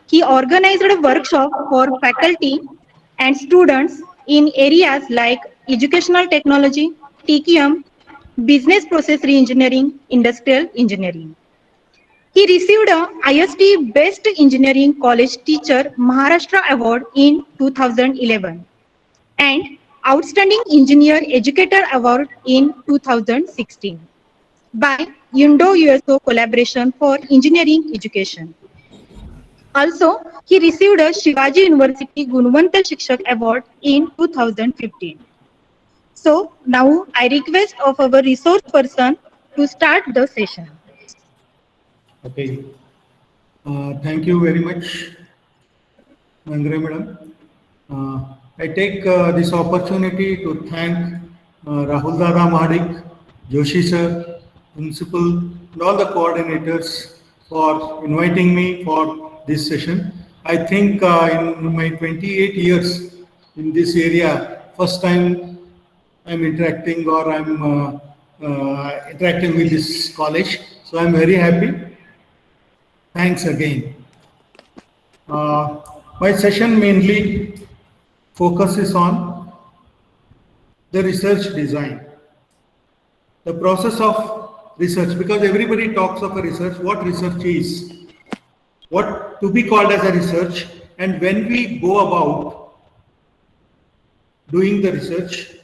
He organized a workshop for faculty and students in areas like educational technology, TQM, business process reengineering, industrial engineering. He received a IST Best Engineering College Teacher Maharashtra Award in 2011 and Outstanding Engineer Educator Award in 2016 by Indo-USO Collaboration for Engineering Education. Also, he received a Shivaji University Gunwantar Shikshak Award in 2015. So, now I request of our resource person to start the session. Okay. Thank you very much, Mandre Madam. I take this opportunity to thank Rahul Dada Mahadik, Joshi Sir, Principal, and all the coordinators for inviting me for this session. I think in my 28 years in this area, first time I'm interacting or I'm interacting with this college. So I'm very happy. Thanks again. My session mainly focuses on the research design, the process of research, because everybody talks of a research, what research is, what to be called as a research, and when we go about doing the research.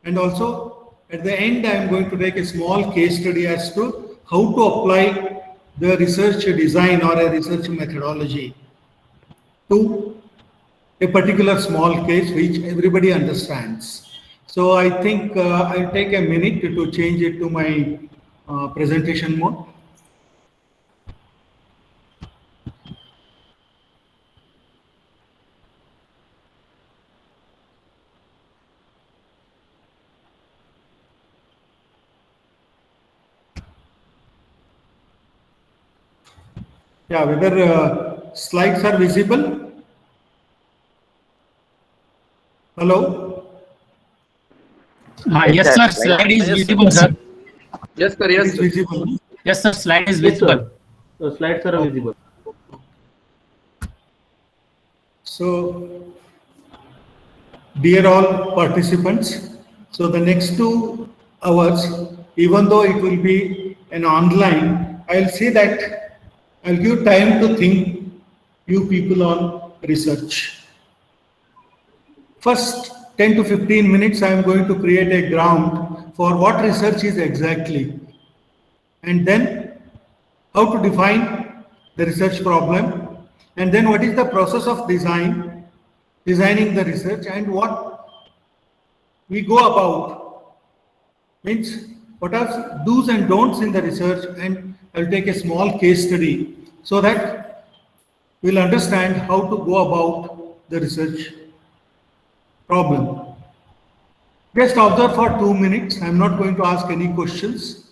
And also at the end I am going to take a small case study as to how to apply the research design or a research methodology to a particular small case which everybody understands. So I think I'll take a minute to change it to my presentation mode. Yeah, whether slides are visible? Hello? Yes, sir. Slide is visible, sir. Yes, sir. Yes, sir. Visible. Yes, sir. Slide is visible. The slides are visible. So, dear all participants, so the next 2 hours, even though it will be an online, I'll say that I'll give time to think you people on research. First 10 to 15 minutes, I am going to create a ground for what research is exactly, and then how to define the research problem, and then what is the process of designing the research, and what we go about, means what are do's and don'ts in the research, and I'll take a small case study so that we'll understand how to go about the research problem. Just observe for 2 minutes. I'm not going to ask any questions.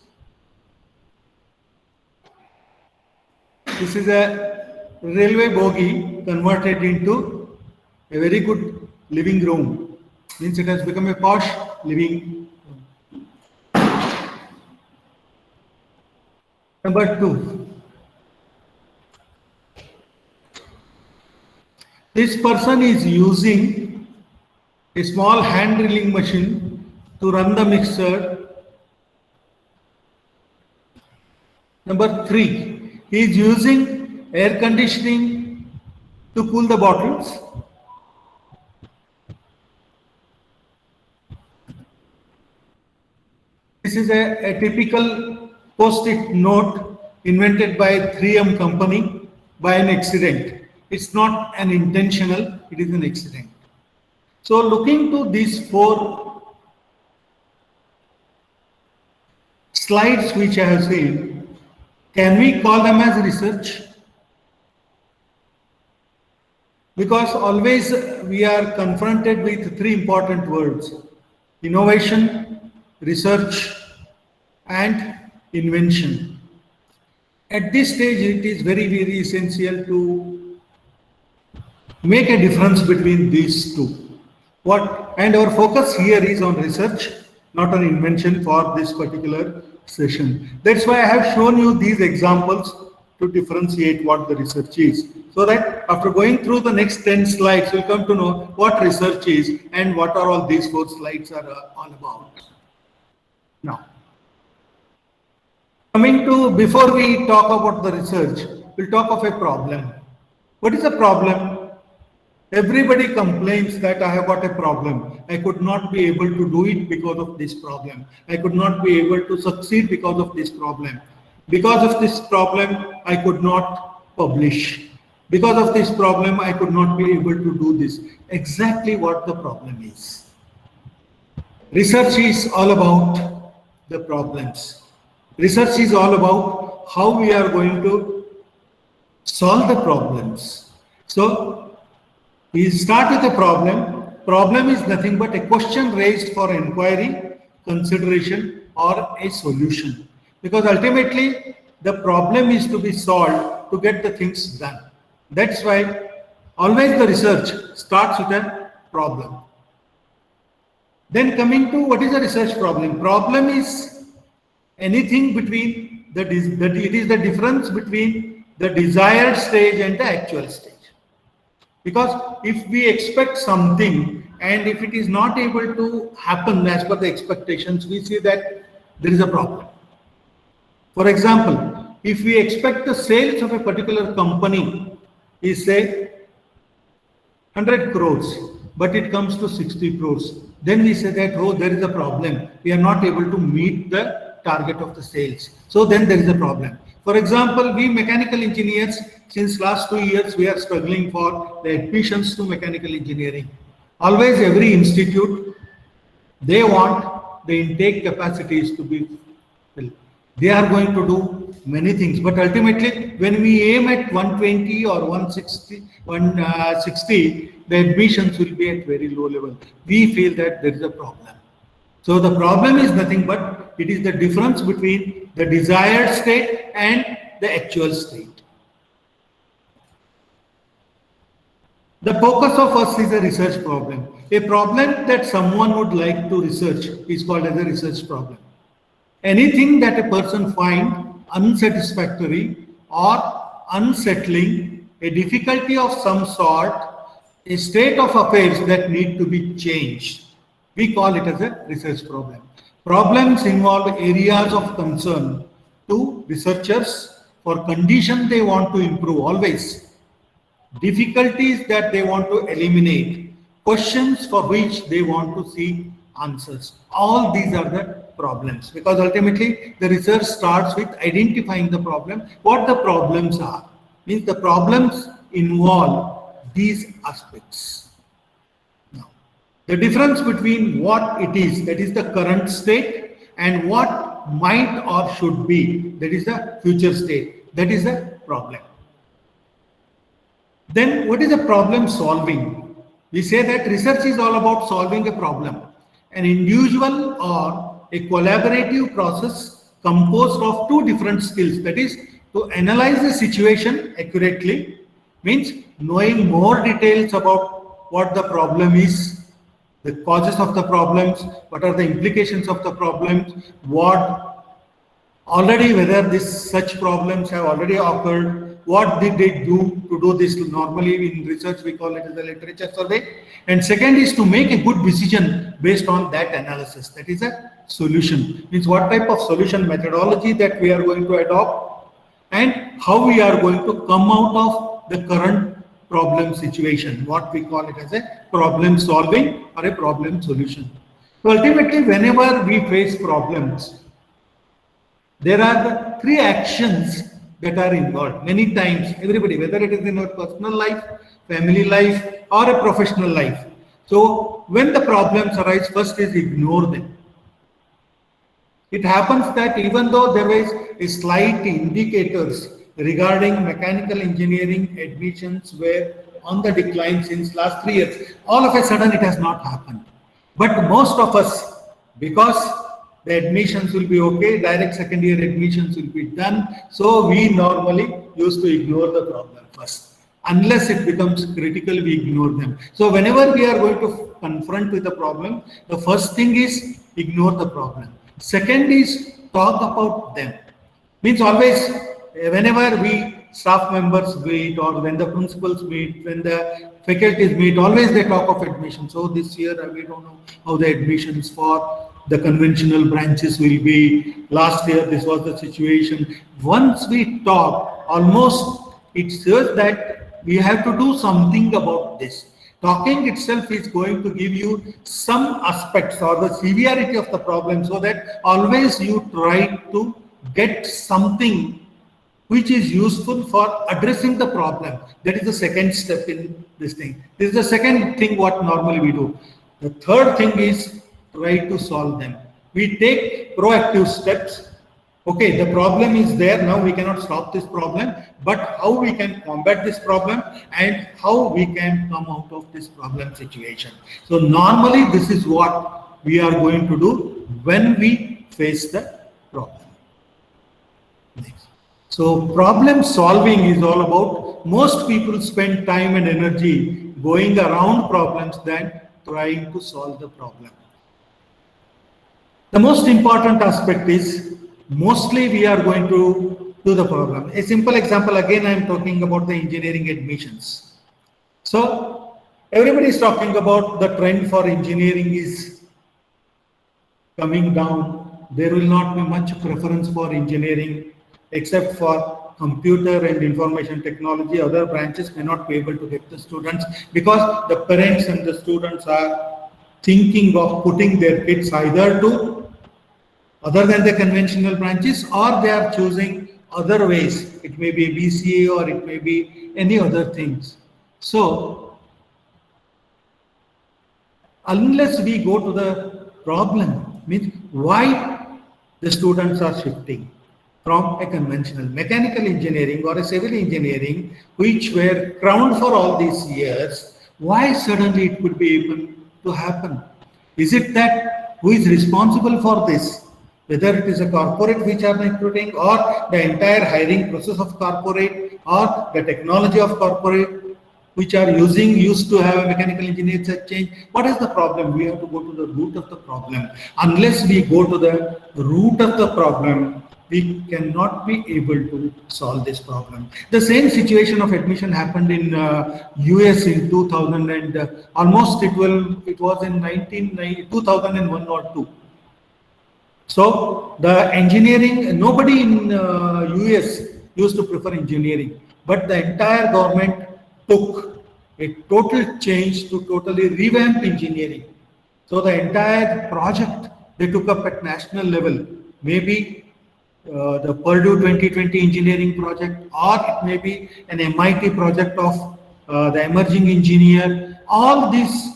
This is a railway bogie converted into a very good living room. Means it has become a posh living room. Number 2. This person is using a small hand drilling machine to run the mixer. Number 3, he is using air conditioning to cool the bottles. This is a typical post-it note invented by 3M company by an accident. It's not an intentional, it is an accident. So looking to these 4 slides which I have seen, can we call them as research? Because always we are confronted with 3 important words: innovation, research, and invention. At this stage, it is very, very essential to make a difference between these 2. And our focus here is on research, not on invention for this particular session. That's why I have shown you these examples to differentiate what the research is. So that after going through the next 10 slides, you'll come to know what research is and what are all these 4 slides are all about. Now, before we talk about the research, we'll talk of a problem. What is a problem? Everybody complains that I have got a problem. I could not be able to do it because of this problem. I could not be able to succeed because of this problem. Because of this problem, I could not publish. Because of this problem, I could not be able to do this. Exactly what the problem is. Research is all about the problems. Research is all about how we are going to solve the problems. So, we start with a problem. Problem is nothing but a question raised for inquiry, consideration, or a solution. Because ultimately, the problem is to be solved to get the things done. That's why always the research starts with a problem. Then coming to what is a research problem? Problem is anything between it is the difference between the desired stage and the actual stage. Because if we expect something and if it is not able to happen as per the expectations, we see that there is a problem. For example, if we expect the sales of a particular company is say 100 crores, but it comes to 60 crores, then we say that, oh, there is a problem. We are not able to meet the target of the sales. So then there is a problem. For example, we mechanical engineers, since last 2 years, we are struggling for the admissions to mechanical engineering. Always every institute, they want the intake capacities to be filled. They are going to do many things, but ultimately, when we aim at 120 or 160, the admissions will be at very low level. We feel that there is a problem. So the problem is nothing but it is the difference between the desired state and the actual state. The focus of us is a research problem. A problem that someone would like to research is called as a research problem. Anything that a person finds unsatisfactory or unsettling, a difficulty of some sort, a state of affairs that need to be changed, we call it as a research problem. Problems involve areas of concern to researchers for conditions they want to improve always, difficulties that they want to eliminate, questions for which they want to see answers. All these are the problems, because ultimately the research starts with identifying the problem, what the problems are. Means the problems involve these aspects. Now, the difference between what it is, that is the current state, and what might or should be, that is the future state, that is the problem. Then what is a problem solving? We say that research is all about solving a problem. An individual or a collaborative process composed of 2 different skills, that is to analyze the situation accurately, means knowing more details about what the problem is, the causes of the problems, what are the implications of the problems, whether such problems have already occurred, what did they do to do this. Normally in research we call it as a literature survey. And second is to make a good decision based on that analysis. That is a solution. Means what type of solution methodology that we are going to adopt and how we are going to come out of the current problem situation. What we call it as a problem solving or a problem solution. So ultimately, whenever we face problems, there are the 3 actions that are involved. Many times, everybody, whether it is in our personal life, family life, or a professional life. So, when the problems arise, first is ignore them. It happens that even though there is a slight indicators regarding mechanical engineering admissions were on the decline since last 3 years, all of a sudden it has not happened. But most of us, because the admissions will be okay, direct second year admissions will be done. So we normally used to ignore the problem first. Unless it becomes critical, we ignore them. So whenever we are going to confront with a problem, the first thing is ignore the problem. Second is talk about them. Means always whenever we staff members meet or when the principals meet, when the faculties meet, always they talk of admission. So this year we don't know how the admissions for the conventional branches will be. Last year this was the situation. Once we talk, almost it shows that we have to do something about this. Talking itself is going to give you some aspects or the severity of the problem, so that always you try to get something which is useful for addressing the problem. That is the second step in this thing. This is the second thing what normally we do. The third thing is try to solve them. We take proactive steps. Okay, the problem is there, now we cannot stop this problem, but how we can combat this problem and how we can come out of this problem situation. So normally this is what we are going to do when we face the problem. Next. So problem solving is all about, most people spend time and energy going around problems than trying to solve the problem. The most important aspect is, mostly we are going to do the problem. A simple example, again I am talking about the engineering admissions. So everybody is talking about the trend for engineering is coming down. There will not be much preference for engineering except for computer and information technology. Other branches may not be able to get the students because the parents and the students are thinking of putting their kids either to other than the conventional branches, or they are choosing other ways. It may be BCA or it may be any other things. So unless we go to the problem, means why the students are shifting from a conventional mechanical engineering or a civil engineering, which were crowned for all these years, why suddenly it could be able to happen? Is it that who is responsible for this? Whether it is a corporate which are recruiting, or the entire hiring process of corporate, or the technology of corporate which are used to have a mechanical engineer change. What is the problem? We have to go to the root of the problem. Unless we go to the root of the problem, we cannot be able to solve this problem. The same situation of admission happened in US in 2000 and almost it was in 2001 or 2. So the engineering, nobody in US used to prefer engineering, but the entire government took a total change to totally revamp engineering. So the entire project they took up at national level, maybe the Purdue 2020 engineering project, or it may be an MIT project of the emerging engineer. All these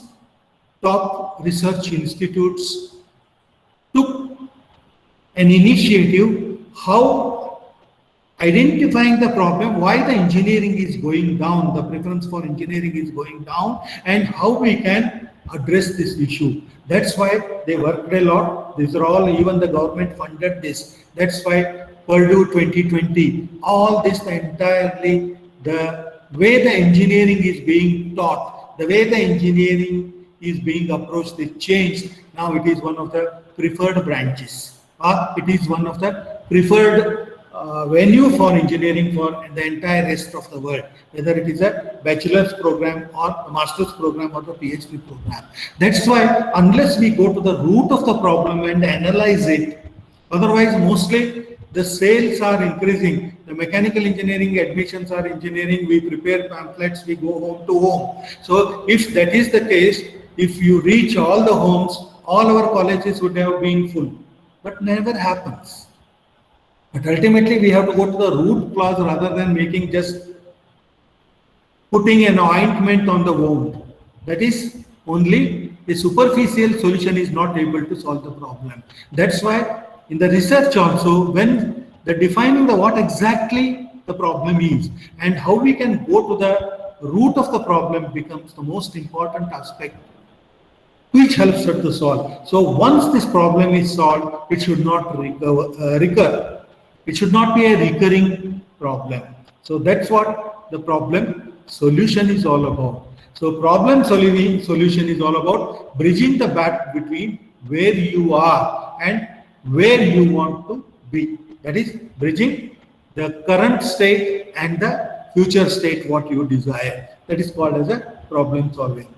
top research institutes took an initiative how identifying the problem, why the engineering is going down, the preference for engineering is going down, and how we can address this issue. That's why they worked a lot. These are all, even the government funded this. That's why Purdue 2020, all this entirely, the way the engineering is being taught, the way the engineering is being approached, they changed. Now it is one of the preferred branches, or it is one of the preferred venue for engineering for the entire rest of the world, whether it is a bachelor's program or a master's program or the PhD program. That's why unless we go to the root of the problem and analyze it, otherwise mostly the sales are increasing. The mechanical engineering admissions are engineering, we prepare pamphlets, we go home to home. So if that is the case, if you reach all the homes, all our colleges would have been full, but never happens. But ultimately we have to go to the root cause rather than making just putting an ointment on the wound. That is only a superficial solution is not able to solve the problem. That's why in the research also, when the defining the what exactly the problem is and how we can go to the root of the problem becomes the most important aspect which helps us to solve. So once this problem is solved, it should not recur. It should not be a recurring problem. So that's what the problem solution is all about. So problem solution is all about bridging the gap between where you are and where you want to be. That is bridging the current state and the future state what you desire. That is called as a problem solving.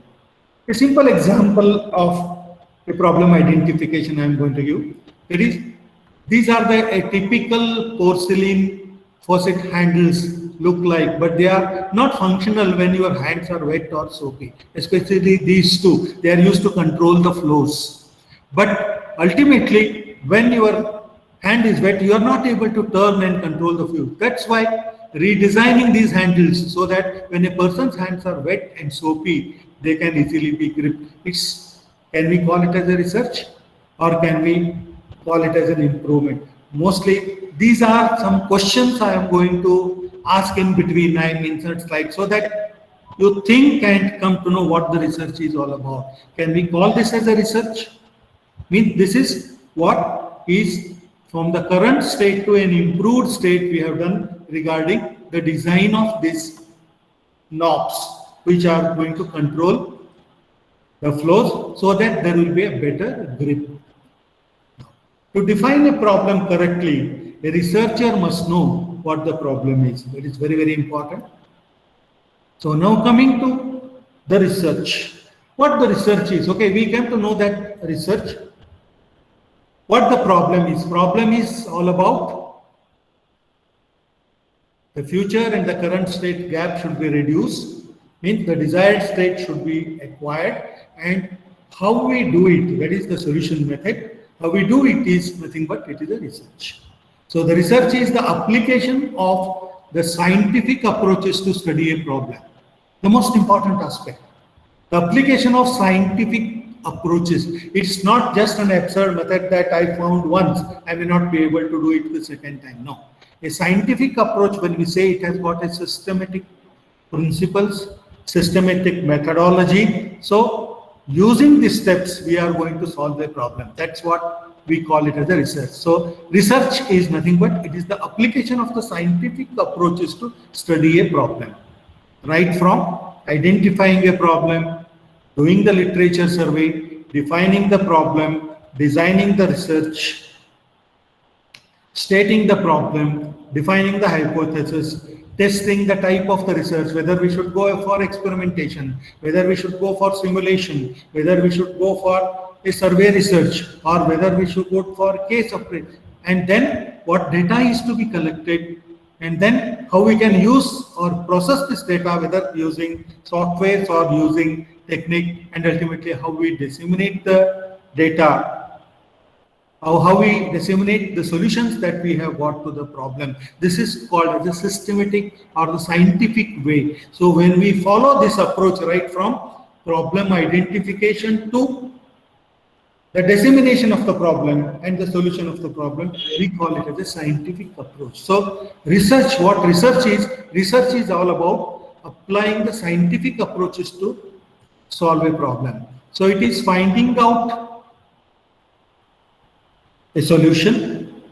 A simple example of a problem identification I am going to give. It is, these are the typical porcelain faucet handles look like, but they are not functional when your hands are wet or soapy. Especially these two, they are used to control the flows. But ultimately, when your hand is wet, you are not able to turn and control the flow. That's why redesigning these handles so that when a person's hands are wet and soapy, they can easily be gripped. Can we call it as a research or can we call it as an improvement? Mostly, these are some questions I am going to ask in between. I insert slides so that you think and come to know what the research is all about. Can we call this as a research? This is what is from the current state to an improved state we have done regarding the design of these knobs which are going to control the flows so that there will be a better grip. To define a problem correctly, a researcher must know what the problem is. That is very, very important. So now coming to the research. What the research is? Okay, we came to know that research. What the problem is? Problem is all about the future and the current state gap should be reduced. Means the desired state should be acquired, and how we do it, that is the solution method. How we do it is nothing but it is a research. So the research is the application of the scientific approaches to study a problem. The most important aspect. The application of scientific approaches. It's not just an absurd method that I found once, I may not be able to do it the second time. No. A scientific approach, when we say it has got a systematic principles, systematic methodology. So using these steps, we are going to solve a problem. That's what we call it as a research. So research is nothing but it is the application of the scientific approaches to study a problem. Right from identifying a problem, doing the literature survey, defining the problem, designing the research, stating the problem, defining the hypothesis, testing the type of the research, whether we should go for experimentation, whether we should go for simulation, whether we should go for a survey research, or whether we should go for case operation, and then what data is to be collected, and then how we can use or process this data, whether using software or using technique, and ultimately how we disseminate the data, how we disseminate the solutions that we have got to the problem. This is called as a systematic or the scientific way. So when we follow this approach right from problem identification to the dissemination of the problem and the solution of the problem, we call it as a scientific approach. So research, what research is all about applying the scientific approaches to solve a problem. So it is finding out a solution,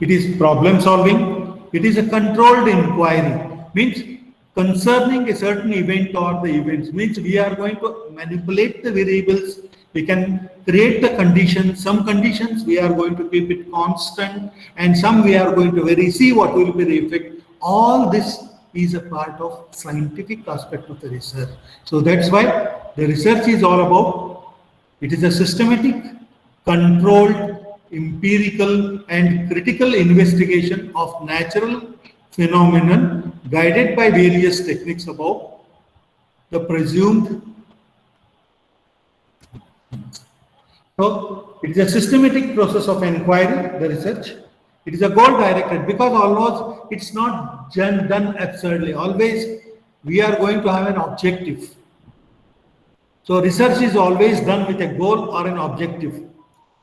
it is problem solving, it is a controlled inquiry, means concerning a certain event or the events, means we are going to manipulate the variables, we can create the conditions, some conditions we are going to keep it constant, and some we are going to see what will be the effect. All this is a part of scientific aspect of the research. So that's why the research is all about, it is a systematic, controlled, empirical and critical investigation of natural phenomenon guided by various techniques about the presumed. So it is a systematic process of inquiry, the research. It is a goal directed, because always it's not done absurdly. Always we are going to have an objective. So research is always done with a goal or an objective.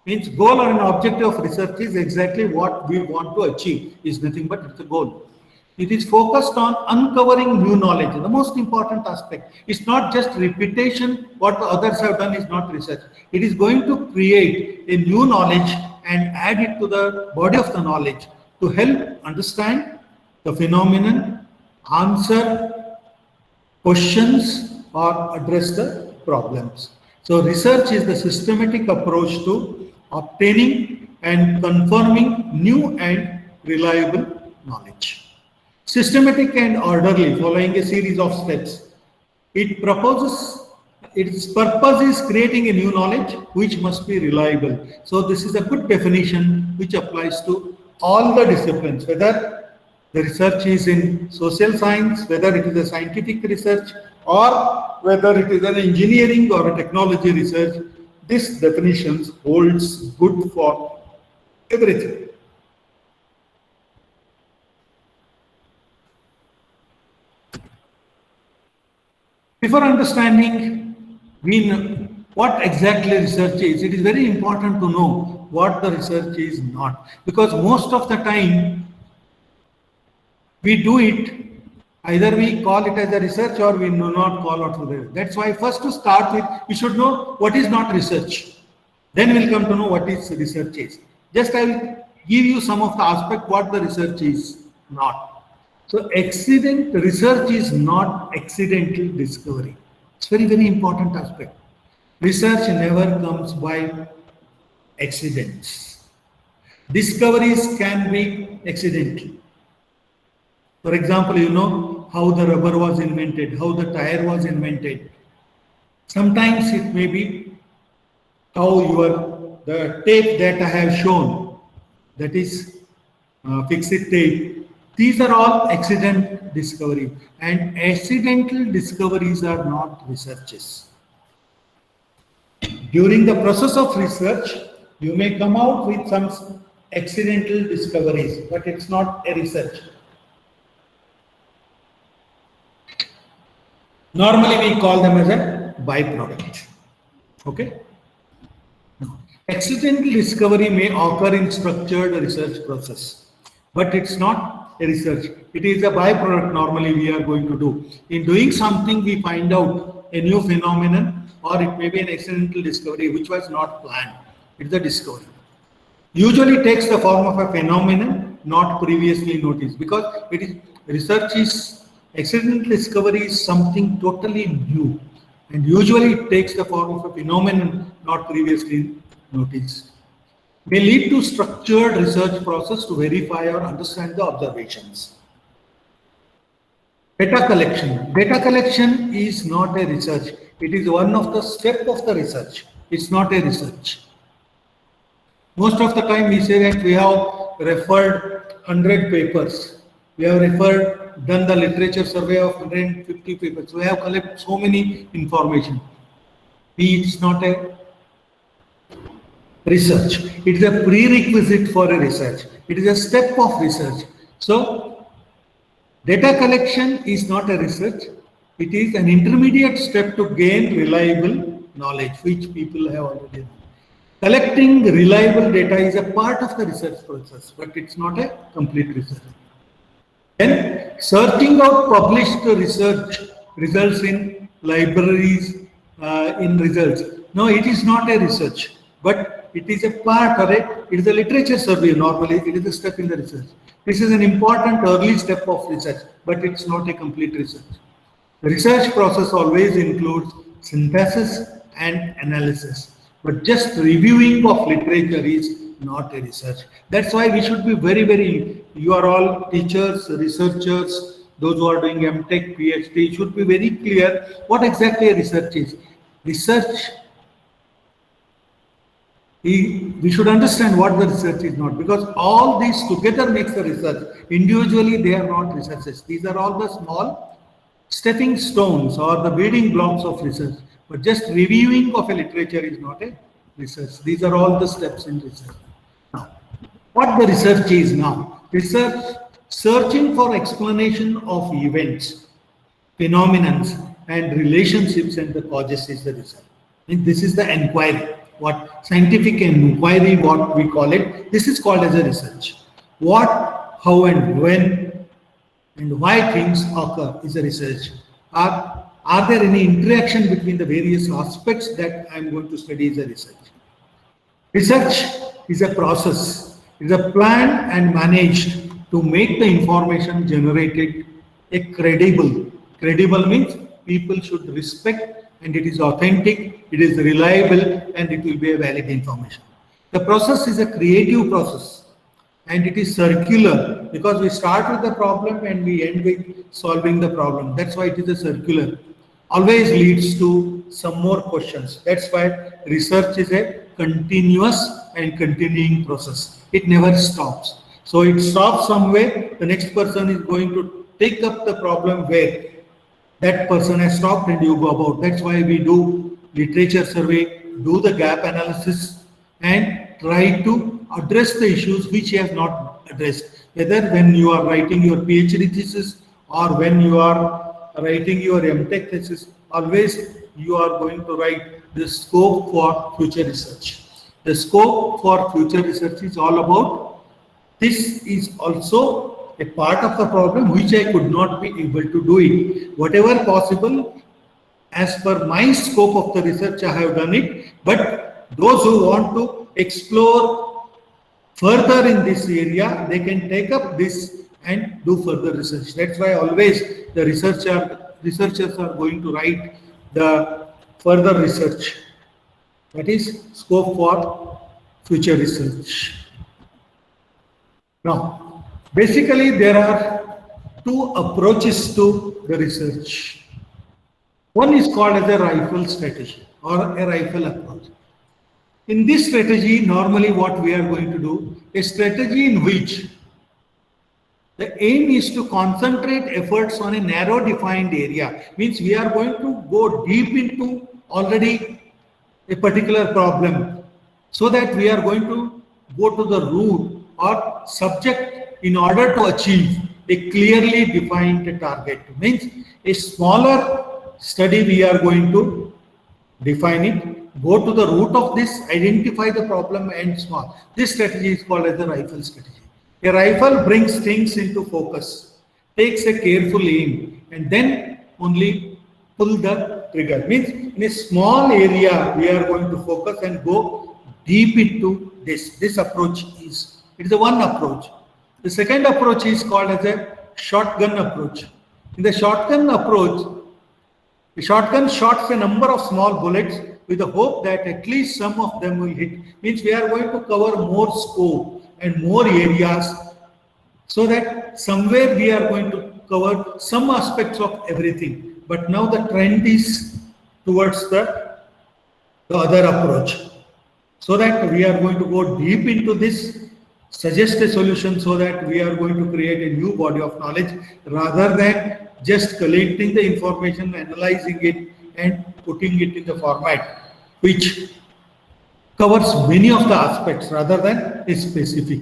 Means goal or an objective of research is exactly what we want to achieve, is nothing but it's a goal. It is focused on uncovering new knowledge. The most important aspect is not just repetition, what the others have done is not research. It is going to create a new knowledge and add it to the body of the knowledge to help understand the phenomenon, answer questions or address the problems. So research is the systematic approach to obtaining and confirming new and reliable knowledge. systematic and orderly, following a series of steps. It proposes, its purpose is creating a new knowledge which must be reliable. So this is a good definition which applies to all the disciplines, whether the research is in social science, whether it is a scientific research, or whether it is an engineering or a technology research. This definition holds good for everything. Before understanding what exactly research is, it is very important to know what the research is not. Because most of the time, we do it, either we call it as a research or we do not call it research. That's why first to start with, we should know what is not research. Then we'll come to know what is research is. Just I will give you some of the aspect what the research is not. So research is not accidental discovery. It's very, very important aspect. Research never comes by accidents. Discoveries can be accidental. For example, you know how the rubber was invented, how the tire was invented. Sometimes it may be how the tape that I have shown, that is fixed tape. These are all accident discovery, and accidental discoveries are not researches. During the process of research, you may come out with some accidental discoveries, but it's not a research. Normally, we call them as a byproduct. Okay? Accidental discovery may occur in structured research process, but it's not a research. It is a byproduct normally we are going to do. In doing something, we find out a new phenomenon, or it may be an accidental discovery which was not planned. It's a discovery. Usually takes the form of a phenomenon not previously noticed, because accidental discovery is something totally new, and usually it takes the form of a phenomenon not previously noticed. May lead to structured research process to verify or understand the observations. Data collection. Data collection is not a research. It is one of the steps of the research. It's not a research. Most of the time we say that we have referred 100 papers. We have done the literature survey of 150 papers. We have collected so many information. It's not a research. It is a prerequisite for a research. It is a step of research. So, data collection is not a research. It is an intermediate step to gain reliable knowledge, which people have already done. Collecting reliable data is a part of the research process, but it's not a complete research. Then, searching out published research results in libraries, in results. No, it is not a research, but it is a part of it. It is a literature survey. Normally, it is a step in the research. This is an important early step of research, but it's not a complete research. The research process always includes synthesis and analysis, but just reviewing of literature is not a research. That's why we should be very, you are all teachers, researchers, those who are doing MTech, PhD, should be very clear what exactly a research is. Research, we should understand what the research is not, because all these together makes the research. Individually, they are not researches. These are all the small stepping stones or the building blocks of research. But just reviewing of a literature is not a research. These are all the steps in research. Now, what the research is now? Research, searching for explanation of events, phenomena, and relationships and the causes is the research. And this is the inquiry. What scientific inquiry, what we call it, this is called as a research. What, how and when and why things occur is a research. Are there any interaction between the various aspects that I'm going to study is a research. Research is a process, is a planned and managed to make the information generated a credible. Credible means people should respect, and it is authentic, it is reliable, and it will be a valid information. The process is a creative process. and it is circular because we start with the problem and we end with solving the problem. That's why it is a circular. Always leads to some more questions. That's why research is a continuous and continuing process. It never stops. So it stops somewhere, the next person is going to take up the problem where that person has stopped and you go about. That's why we do literature survey, do the gap analysis, and try to address the issues which you have not addressed. Whether when you are writing your PhD thesis or when you are writing your MTech thesis, always you are going to write the scope for future research. The scope for future research is all about, this is also a part of the problem which I could not be able to do it. Whatever possible, as per my scope of the research, I have done it. But those who want to explore further in this area, they can take up this and do further research. That's why always the researchers are going to write the further research. That is scope for future research. Now, basically there are two approaches to the research. One is called as a rifle strategy or a rifle approach. In this strategy, normally what we are going to do, a strategy in which the aim is to concentrate efforts on a narrow defined area. Means we are going to go deep into already a particular problem, so that we are going to go to the root or subject in order to achieve a clearly defined target. Means a smaller study we are going to define it, go to the root of this, identify the problem and small. This strategy is called as the rifle strategy. A rifle brings things into focus, takes a careful aim, and then only pull the trigger. Means in a small area we are going to focus and go deep into this. This approach is, it is the one approach. The second approach is called as a shotgun approach. In the shotgun approach, the shotgun shots a number of small bullets with the hope that at least some of them will hit. Means we are going to cover more scope and more areas, so that somewhere we are going to cover some aspects of everything. But now the trend is towards the other approach, so that we are going to go deep into this, suggest a solution, so that we are going to create a new body of knowledge rather than just collecting the information, analyzing it and putting it in the format which covers many of the aspects rather than a specific.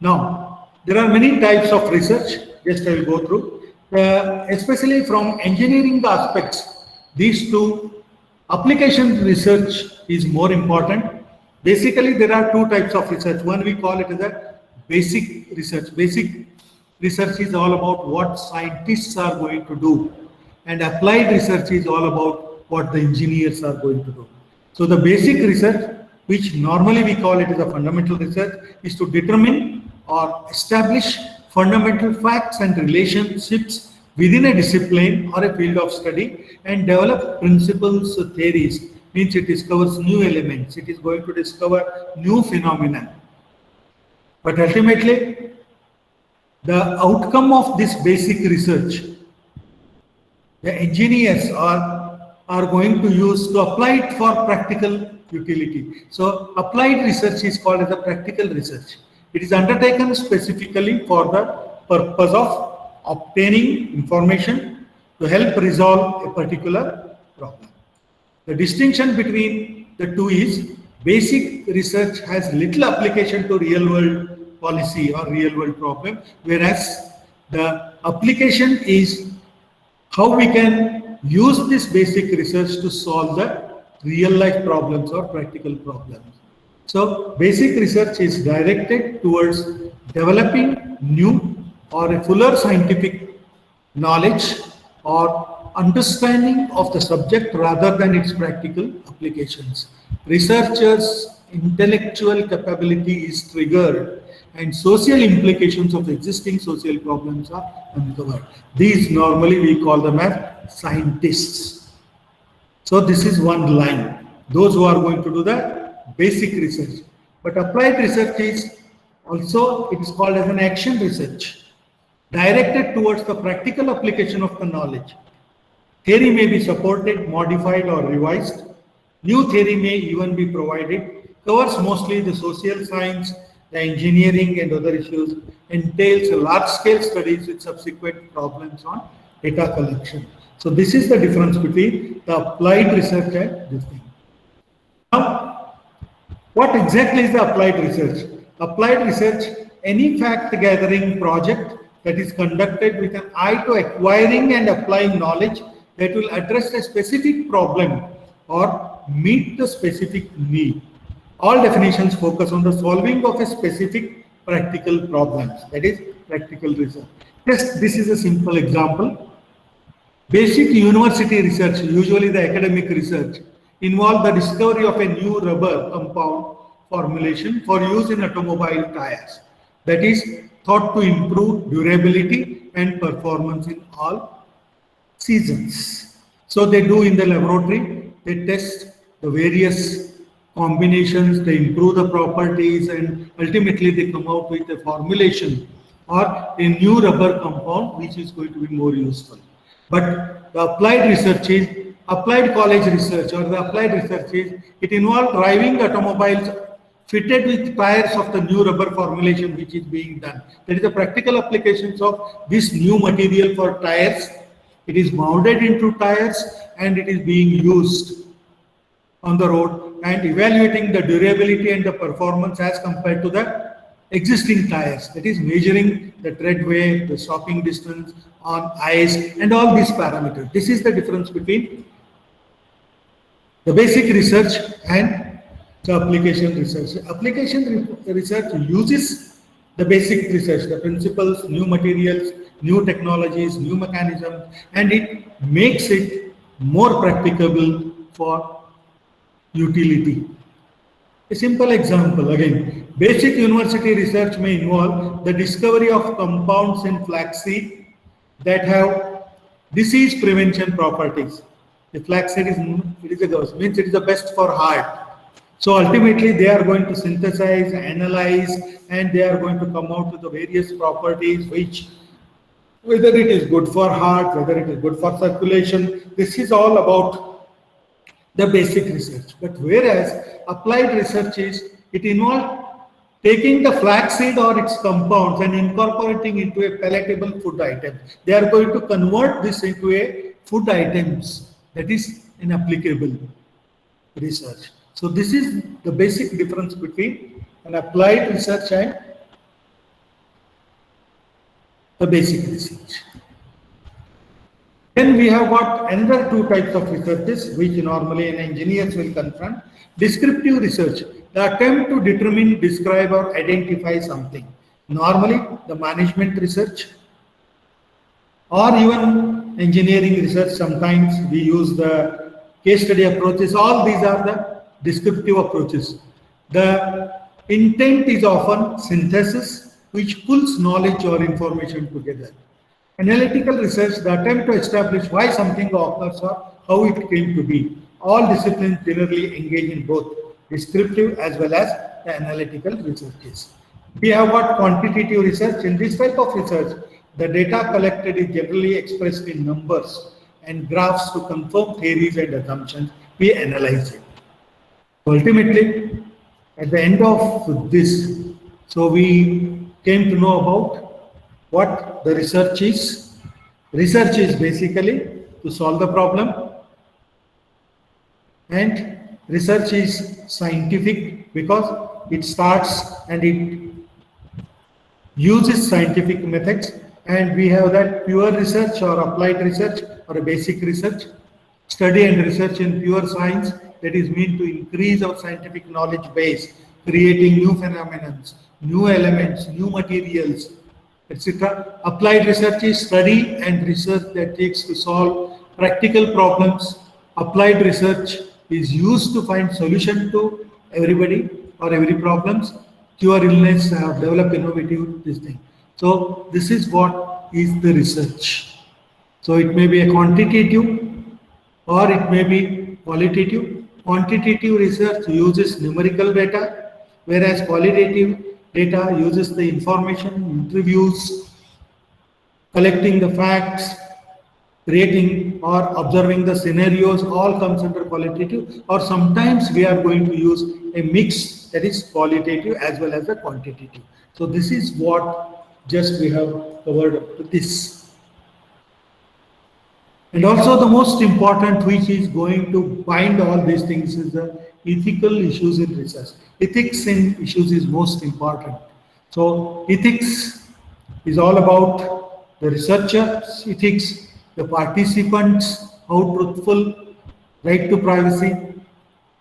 Now, there are many types of research, just I will go through, especially from engineering the aspects. These two, application research is more important. Basically, there are two types of research. One we call it as a basic research. Basic research is all about what scientists are going to do, and applied research is all about what the engineers are going to do. So the basic research, which normally we call it as a fundamental research, is to determine or establish fundamental facts and relationships within a discipline or a field of study and develop principles, theories. Means it discovers new elements, it is going to discover new phenomena. But ultimately, the outcome of this basic research, the engineers are going to use to apply it for practical utility. So applied research is called as a practical research. It is undertaken specifically for the purpose of obtaining information to help resolve a particular problem. The distinction between the two is basic research has little application to real world policy or real world problem, whereas the application is how we can use this basic research to solve the real life problems or practical problems. So basic research is directed towards developing new or a fuller scientific knowledge or understanding of the subject rather than its practical applications. Researchers' intellectual capability is triggered and social implications of existing social problems are uncovered. These normally we call them as scientists. So this is one line. Those who are going to do the basic research. But applied research is Also, it is called as an action research, directed towards the practical application of the knowledge. Theory may be supported, modified, or revised. New theory may even be provided, covers mostly the social science, the engineering, and other issues, entails large-scale studies with subsequent problems on data collection. So this is the difference between the applied research and this thing. Now, what exactly is the applied research? Applied research, any fact-gathering project that is conducted with an eye to acquiring and applying knowledge that will address a specific problem or meet the specific need. All definitions focus on the solving of a specific practical problems, that is practical research. Just this is a simple example. Basic university research, usually the academic research, involve the discovery of a new rubber compound formulation for use in automobile tires that is thought to improve durability and performance in all seasons. So they do in the laboratory, they test the various combinations, they improve the properties, and ultimately they come out with a formulation or a new rubber compound which is going to be more useful. But the applied research is applied college research, or the applied research is it involves driving automobiles fitted with tires of the new rubber formulation which is being done. That is the practical applications of this new material for tires. It is mounted into tires and it is being used on the road and evaluating the durability and the performance as compared to the existing tires. That is measuring the tread weight, the stopping distance on ice, and all these parameters. This is the difference between the basic research and the application research. Application research uses the basic research, the principles, new materials, new technologies, new mechanisms, and it makes it more practicable for utility. A simple example again, basic university research may involve the discovery of compounds in flaxseed that have disease prevention properties. The flaxseed means it is the best for heart. So ultimately they are going to synthesize, analyze, and they are going to come out with the various properties which, whether it is good for heart, whether it is good for circulation, this is all about the basic research. But whereas applied research is, it involves taking the flaxseed or its compounds and incorporating into a palatable food item. They are going to convert this into a food items. That is an applicable research. So this is the basic difference between an applied research and the basic research. Then we have got another two types of researches which normally an engineers will confront. Descriptive research, the attempt to determine, describe, or identify something. Normally the management research or even engineering research, sometimes we use the case study approaches. All these are the descriptive approaches. The intent is often synthesis, which pulls knowledge or information together. Analytical research, the attempt to establish why something occurs or how it came to be. All disciplines generally engage in both descriptive as well as the analytical researches. We have got quantitative research. In this type of research, the data collected is generally expressed in numbers and graphs to confirm theories and assumptions. We analyze it. Ultimately, at the end of this, so we came to know about what the research is. Research is basically to solve the problem, and research is scientific because it starts and it uses scientific methods, and we have that pure research or applied research or a basic research. Study and research in pure science, that is meant to increase our scientific knowledge base, creating new phenomena, new elements, new materials, etc. Applied research is study and research that takes to solve practical problems. Applied research is used to find solution to everybody or every problems, cure illness, develop innovative this thing. So this is what is the research. So it may be a quantitative or it may be qualitative. Quantitative research uses numerical data, whereas qualitative data, uses the information, interviews, collecting the facts, creating or observing the scenarios, all comes under qualitative, or sometimes we are going to use a mix, that is qualitative as well as the quantitative. So this is what just we have covered up to this. And also the most important, which is going to bind all these things, is the ethical issues in research. Ethics in issues is most important. So ethics is all about the researcher's ethics, the participants, how truthful, right to privacy,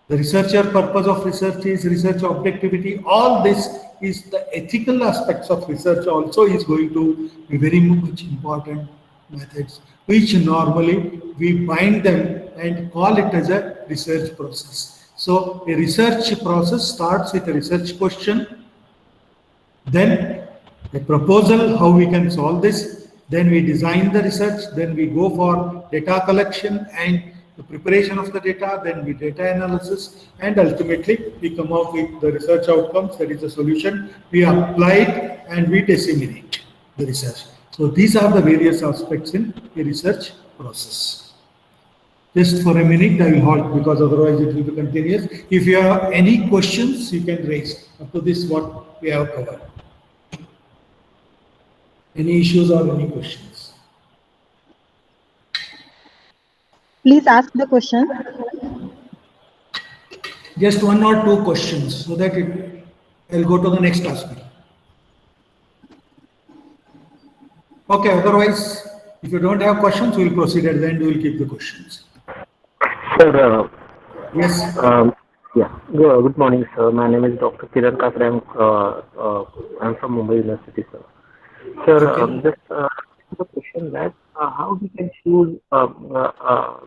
the researcher purpose of research is research objectivity. All this is the ethical aspects of research also is going to be very much important methods, which normally we bind them and call it as a research process. So a research process starts with a research question, then a proposal, how we can solve this, then we design the research, then we go for data collection and the preparation of the data, then we data analysis, and ultimately we come up with the research outcomes, that is the solution. We apply it and we disseminate the research. So these are the various aspects in a research process. Just for a minute, I will halt because otherwise it will be continuous. If you have any questions, you can raise. Up to this, what we have covered. Any issues or any questions? Please ask the question. Just one or two questions so that I'll go to the next aspect. Okay, otherwise, if you don't have questions, we'll proceed at the end, we'll keep the questions. Sir, Yes. yeah. Good morning, sir. My name is Dr. Kiran Katre. I'm from Mumbai University, sir. Sir, just the question that how we can choose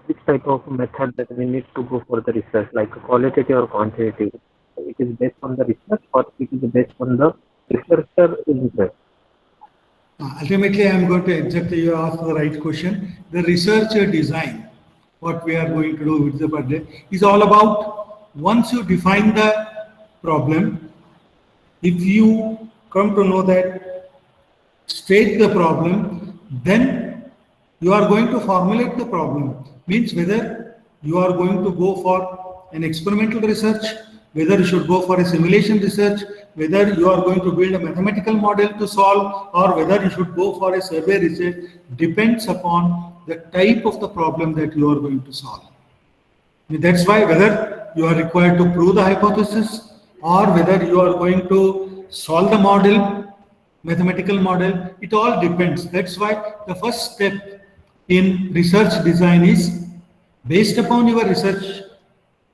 which type of method that we need to go for the research, like qualitative or quantitative. It is based on the research or it is based on the researcher interest. Ultimately, I am going to exactly you ask the right question. The researcher design, what we are going to do with the project, is all about once you define the problem, if you come to know that, state the problem, then you are going to formulate the problem. Means whether you are going to go for an experimental research, whether you should go for a simulation research, whether you are going to build a mathematical model to solve, or whether you should go for a survey research, depends upon the type of the problem that you are going to solve. That's why whether you are required to prove the hypothesis or whether you are going to solve the model, mathematical model, it all depends. That's why the first step in research design is based upon your research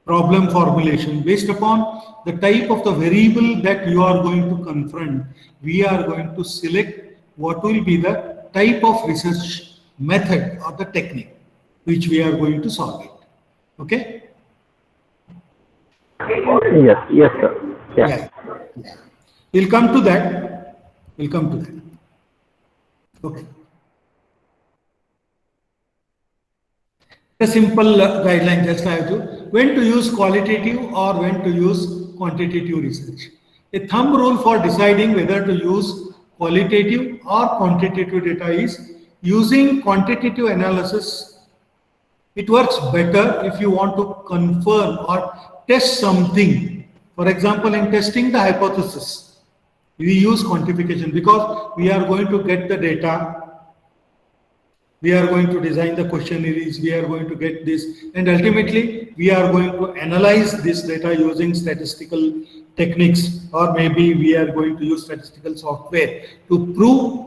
problem formulation, based upon the type of the variable that you are going to confront, we are going to select what will be the type of research method or the technique which we are going to solve it. Okay? Yes, sir. Yeah. We'll come to that. Okay. A simple guideline just I have to, when to use qualitative or when to use quantitative research. A thumb rule for deciding whether to use qualitative or quantitative data is using quantitative analysis. It works better if you want to confirm or test something. For example, in testing the hypothesis, we use quantification because we are going to get the data. We are going to design the questionnaires, we are going to get this, and ultimately we are going to analyze this data using statistical techniques, or maybe we are going to use statistical software to prove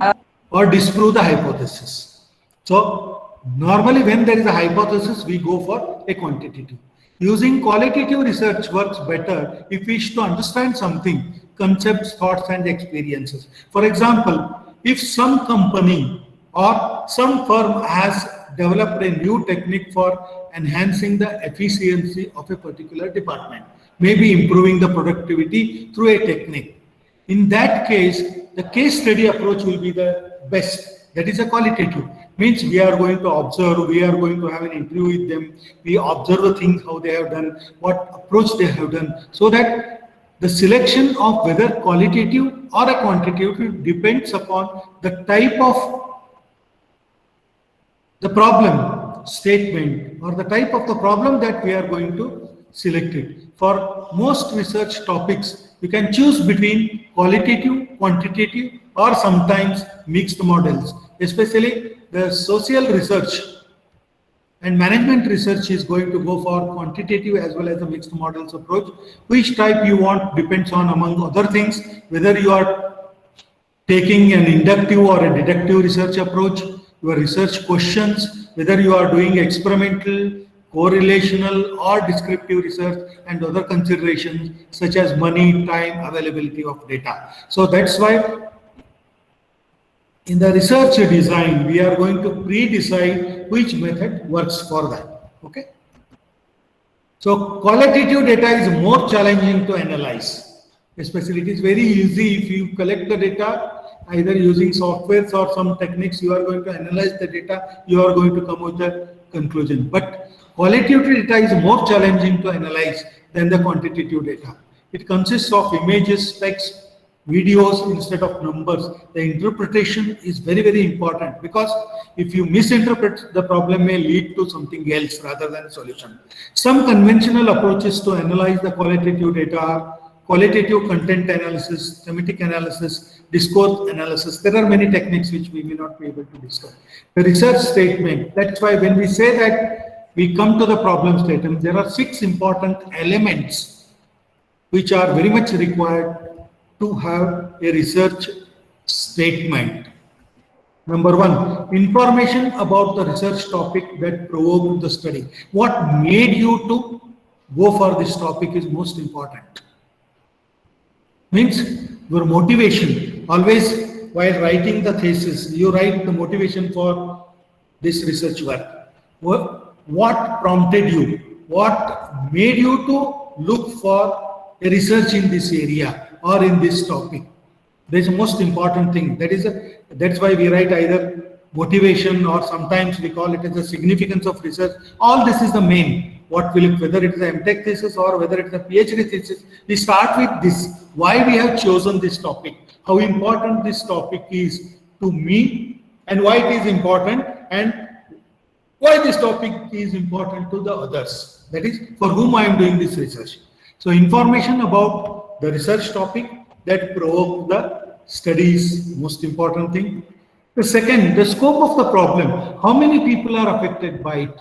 or disprove the hypothesis. So normally when there is a hypothesis, we go for a quantitative. Using qualitative research works better if we wish to understand something, concepts, thoughts, and experiences. For example, if some company or some firm has developed a new technique for enhancing the efficiency of a particular department, maybe improving the productivity through a technique. In that case, the case study approach will be the best. That is a qualitative. Means we are going to observe, we are going to have an interview with them, we observe the things, how they have done, what approach they have done, so that The selection of whether qualitative or a quantitative depends upon the type of the problem statement or the type of the problem that we are going to select it. For most research topics, you can choose between qualitative, quantitative, or sometimes mixed models. Especially the social research and management research is going to go for quantitative as well as the mixed models approach. Which type you want depends on, among other things, whether you are taking an inductive or a deductive research approach, your research questions, whether you are doing experimental, correlational or descriptive research, and other considerations such as money, time, availability of data. So that's why in the research design, we are going to pre-decide which method works for that. Okay. So qualitative data is more challenging to analyze. Especially it is very easy if you collect the data either using softwares or some techniques, you are going to analyze the data, you are going to come with a conclusion. But qualitative data is more challenging to analyze than the quantitative data. It consists of images, text, videos instead of numbers. The interpretation is very, very important, because if you misinterpret, the problem may lead to something else rather than a solution. Some conventional approaches to analyze the qualitative data are qualitative content analysis, thematic analysis, discourse analysis. There are many techniques which we may not be able to discuss. The research statement, that's why when we say that we come to the problem statement, there are 6 important elements which are very much required to have a research statement. Number 1, information about the research topic that provoked the study. What made you to go for this topic is most important. Means your motivation. Always while writing the thesis, you write the motivation for this research work. What prompted you? What made you to look for a research in this area or in this topic? That is the most important thing. That's why we write either motivation, or sometimes we call it as the significance of research. All this is the main. What will it, whether it is an MTech thesis or whether it is a PhD thesis, we start with this. Why we have chosen this topic, how important this topic is to me, and why it is important, and why this topic is important to the others. That is, for whom I am doing this research. So information about the research topic that provoked the study is most important thing. The second, the scope of the problem. How many people are affected by it?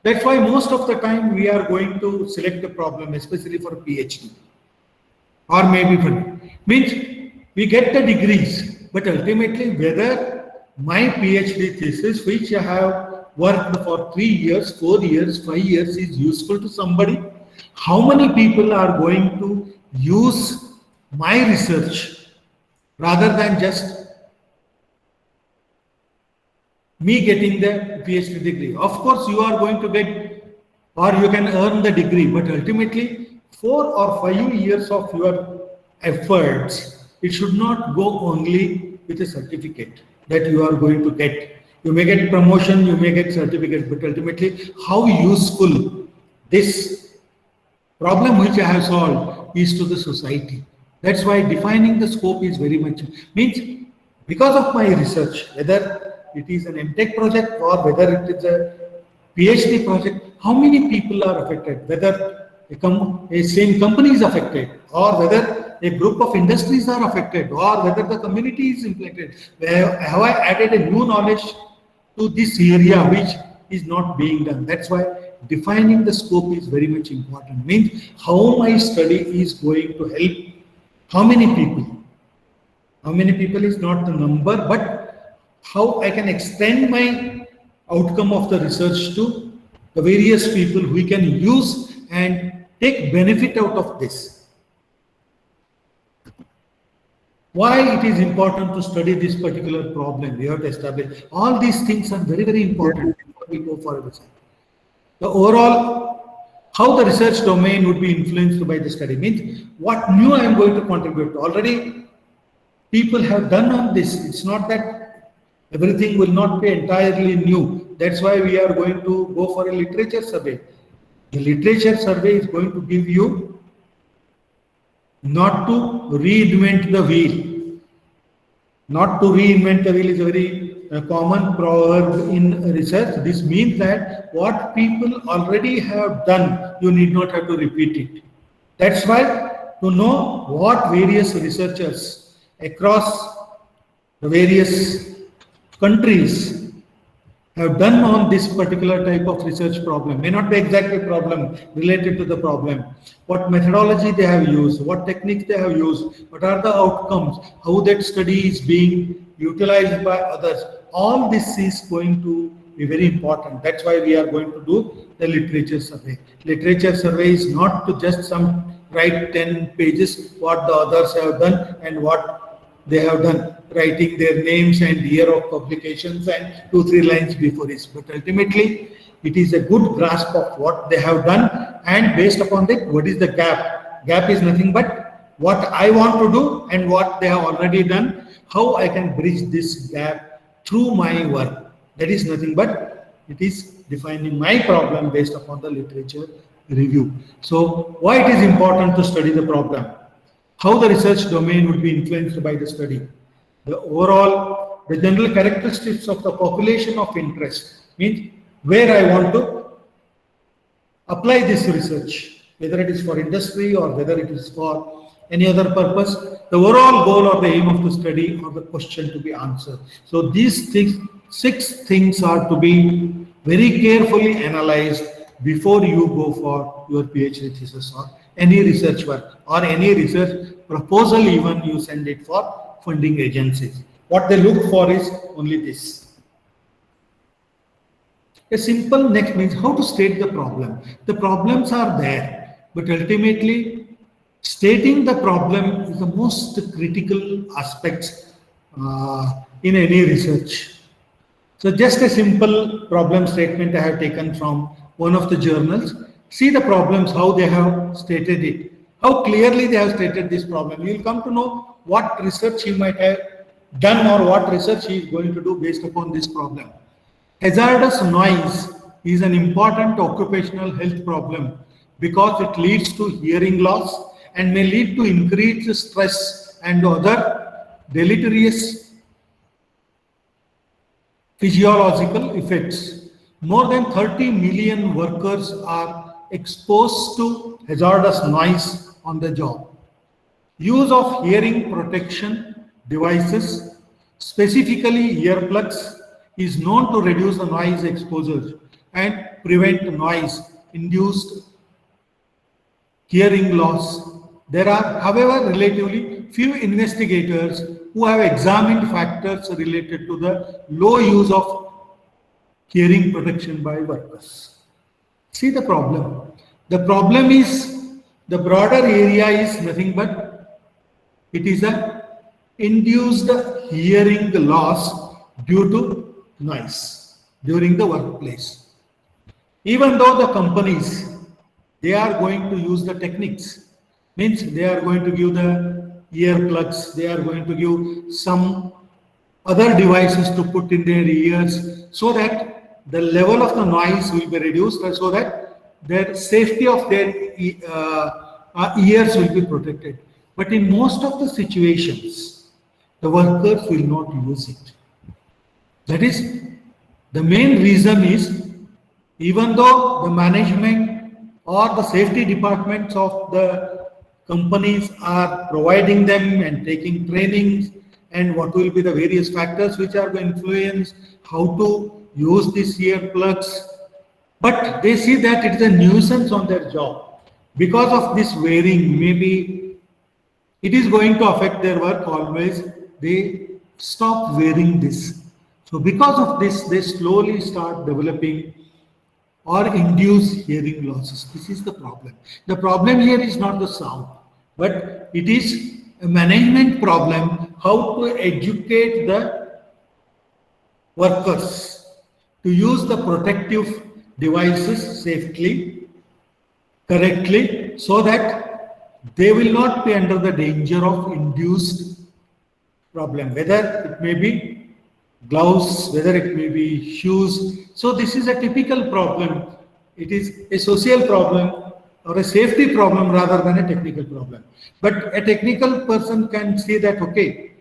That's why most of the time we are going to select a problem, especially for a PhD. Or maybe means we get the degrees, but ultimately whether my PhD thesis, which I have worked for 3 years, 4 years, 5 years, is useful to somebody. How many people are going to use my research rather than just me getting the PhD degree? Of course, you are going to get, or you can earn the degree, but ultimately 4 or 5 years of your efforts, it should not go only with a certificate that you are going to get. You may get promotion, you may get certificate, but ultimately how useful this problem which I have solved is to the society. That's why defining the scope is very much, means because of my research, whether it is an MTech project or whether it is a PhD project, how many people are affected, whether a same company is affected, or whether a group of industries are affected, or whether the community is impacted. Have I added a new knowledge to this area which is not being done? That's why defining the scope is very much important. Means how my study is going to help how many people. How many people is not the number, but how I can extend my outcome of the research to the various people who can use and take benefit out of this. Why it is important to study this particular problem, we have to establish. All these things are very, very important before we go for a research. The overall, how the research domain would be influenced by the study, means what new I am going to contribute. Already people have done on this. It's not that everything will not be entirely new. That's why we are going to go for a literature survey. The literature survey is going to give you not to reinvent the wheel. Not to reinvent the wheel is a very common proverb in research. This means that what people already have done, you need not have to repeat it. That's why to know what various researchers across the various countries have done on this particular type of research problem, may not be exactly problem related to the problem, what methodology they have used, what techniques they have used, what are the outcomes, how that study is being utilized by others. All this is going to be very important. That's why we are going to do the literature survey. Literature survey is not to just write 10 pages what the others have done and what they have done, writing their names and year of publications and 2-3 lines before it. But ultimately, it is a good grasp of what they have done, and based upon that, what is the gap? Gap is nothing but what I want to do and what they have already done, how I can bridge this gap through my work. That is nothing but it is defining my problem based upon the literature review. So why it is important to study the problem? How the research domain would be influenced by the study. The general characteristics of the population of interest means where I want to apply this research, whether it is for industry or whether it is for any other purpose, the overall goal or the aim of the study or the question to be answered. So these things, 6 things are to be very carefully analyzed before you go for your PhD thesis or any research work or any research proposal, even you send it for funding agencies. What they look for is only this. A simple next means how to state the problem. The problems are there, but ultimately stating the problem is the most critical aspect in any research. So just a simple problem statement I have taken from one of the journals. See the problems, how they have stated it, how clearly they have stated this problem. You will come to know what research he might have done or what research he is going to do based upon this problem. Hazardous noise is an important occupational health problem because it leads to hearing loss and may lead to increased stress and other deleterious physiological effects. More than 30 million workers are exposed to hazardous noise on the job. Use of hearing protection devices, specifically earplugs, is known to reduce the noise exposure and prevent noise-induced hearing loss. There are, however, relatively few investigators who have examined factors related to the low use of hearing protection by workers. See the problem. The problem is, the broader area is nothing but it is a induced hearing loss due to noise during the workplace. Even though the companies, they are going to use the techniques, means they are going to give the earplugs, they are going to give some other devices to put in their ears so that the level of the noise will be reduced so that their safety of their ears will be protected. But in most of the situations, the workers will not use it. That is, the main reason is, even though the management or the safety departments of the companies are providing them and taking trainings and what will be the various factors which are going to influence how to use these earplugs, but they see that it is a nuisance on their job. Because of this wearing, maybe it is going to affect their work always, they stop wearing this. So because of this, they slowly start developing or induce hearing losses. This is the problem. The problem here is not the sound, but it is a management problem, how to educate the workers to use the protective devices safely, correctly, so that they will not be under the danger of induced problem, whether it may be gloves, whether it may be shoes. So this is a typical problem. It is a social problem or a safety problem rather than a technical problem. But a technical person can see that, okay,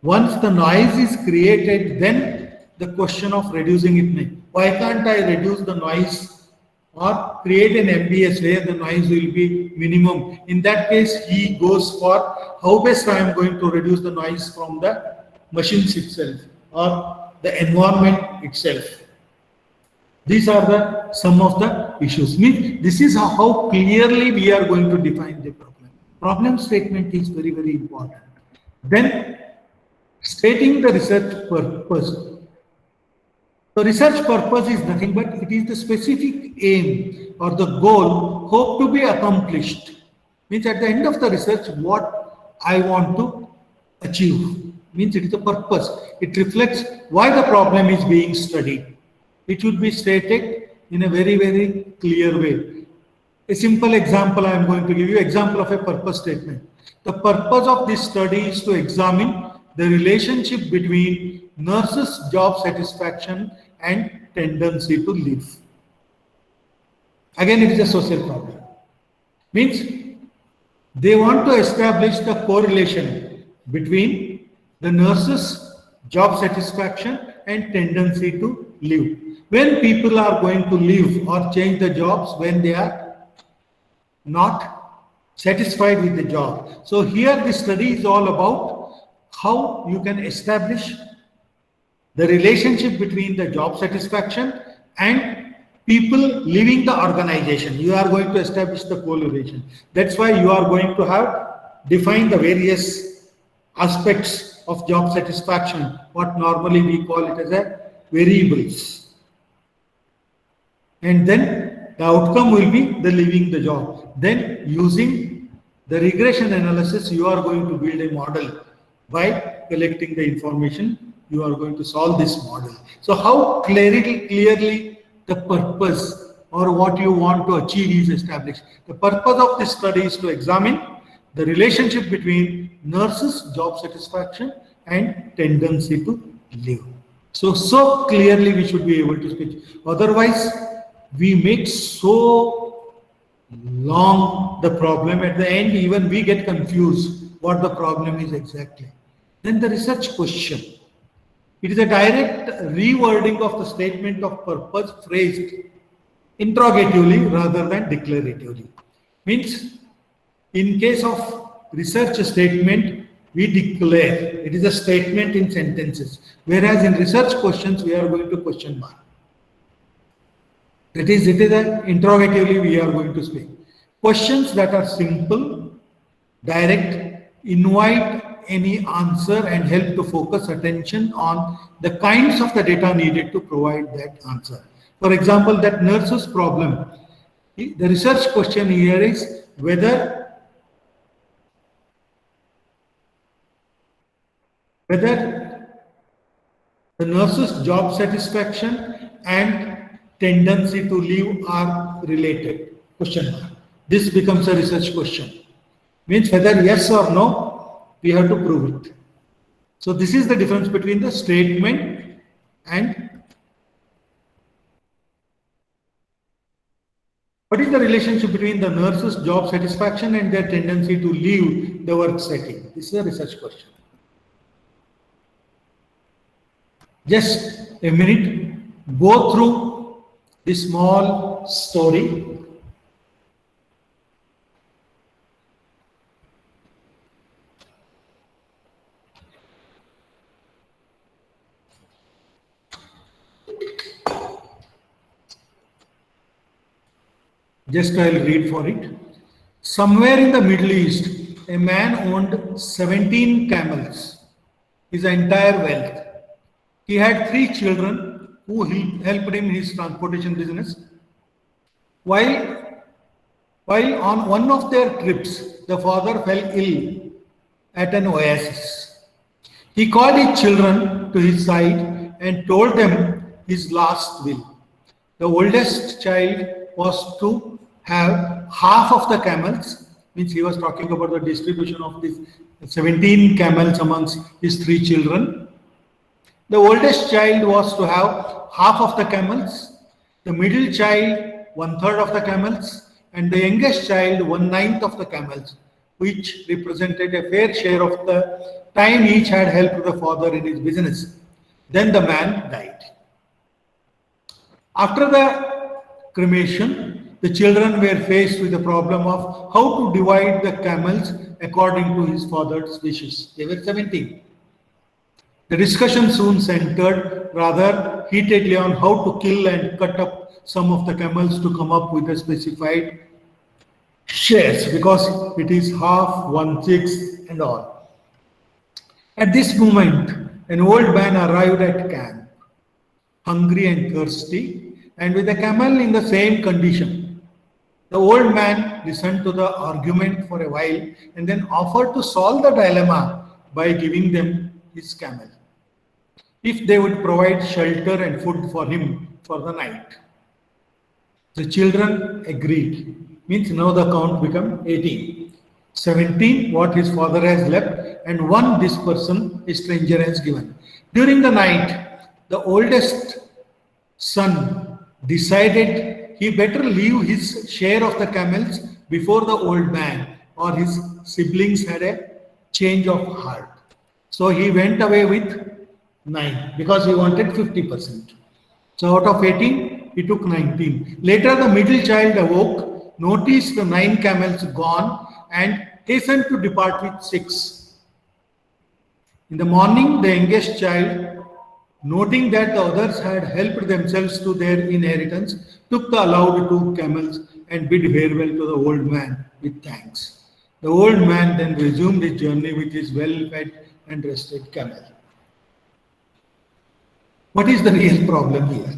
once the noise is created, then the question of reducing it. Why can't I reduce the noise or create an MBS where the noise will be minimum? In that case, he goes for how best I am going to reduce the noise from the machines itself or the environment itself. These are some of the issues. Means this is how clearly we are going to define the problem. Problem statement is very, very important. Then stating the research purpose. The research purpose is nothing but it is the specific aim or the goal hope to be accomplished. Means at the end of the research, what I want to achieve. Means it is the purpose. It reflects why the problem is being studied. It should be stated in a very, very clear way. A simple example I am going to give you, example of a purpose statement. The purpose of this study is to examine the relationship between nurses' job satisfaction and tendency to leave. Again, it is a social problem. Means they want to establish the correlation between the nurses' job satisfaction and tendency to leave. When people are going to leave or change the jobs when they are not satisfied with the job. So here the study is all about how you can establish the relationship between the job satisfaction and people leaving the organization. You are going to establish the correlation. That's why you are going to have defined the various aspects of job satisfaction, what normally we call it as a variables. And then the outcome will be the leaving the job. Then using the regression analysis, you are going to build a model. By collecting the information, you are going to solve this model. So how clearly the purpose or what you want to achieve is established. The purpose of this study is to examine the relationship between nurses' job satisfaction and tendency to leave. So clearly we should be able to speak. Otherwise, we make so long the problem. At the end, even we get confused what the problem is exactly. Then the research question. It is a direct rewording of the statement of purpose phrased interrogatively rather than declaratively. Means in case of research statement, we declare. It is a statement in sentences. Whereas in research questions, we are going to question mark. That is, it is an interrogatively we are going to speak. Questions that are simple, direct, invite any answer and help to focus attention on the kinds of the data needed to provide that answer. For example, that nurse's problem. The research question here is whether the nurse's job satisfaction and tendency to leave are related. Question mark. This becomes a research question. Means whether yes or no, we have to prove it. So this is the difference between the statement and what is the relationship between the nurse's job satisfaction and their tendency to leave the work setting. This is a research question. Just a minute, go through this small story. Just I'll read for it. Somewhere in the Middle East, a man owned 17 camels, his entire wealth. He had 3 children who helped him in his transportation business. While on one of their trips, the father fell ill at an oasis. He called his children to his side and told them his last will. The oldest child was to have half of the camels, means he was talking about the distribution of these 17 camels amongst his 3 children. The oldest child was to have half of the camels, the middle child 1/3 of the camels, and the youngest child 1/9 of the camels, which represented a fair share of the time each had helped the father in his business. Then the man died. After the cremation, the children were faced with the problem of how to divide the camels according to his father's wishes. They were 17. The discussion soon centered rather heatedly on how to kill and cut up some of the camels to come up with the specified shares, because it is half, 1/6 and all. At this moment, an old man arrived at camp, hungry and thirsty, and with a camel in the same condition. The old man listened to the argument for a while and then offered to solve the dilemma by giving them his camel, if they would provide shelter and food for him for the night. The children agreed. Means now the count become 18. 17 what his father has left, and 1 this person, a stranger, has given. During the night, the oldest son decided he better leave his share of the camels before the old man, or his siblings had a change of heart. So he went away with 9 because he wanted 50%. So out of 18, he took 19. Later, the middle child awoke, noticed the 9 camels gone, and hastened to depart with 6. In the morning, the youngest child, noting that the others had helped themselves to their inheritance, took the allowed 2 camels and bid farewell to the old man with thanks. The old man then resumed his journey with his well-fed and rested camel. What is the real problem here?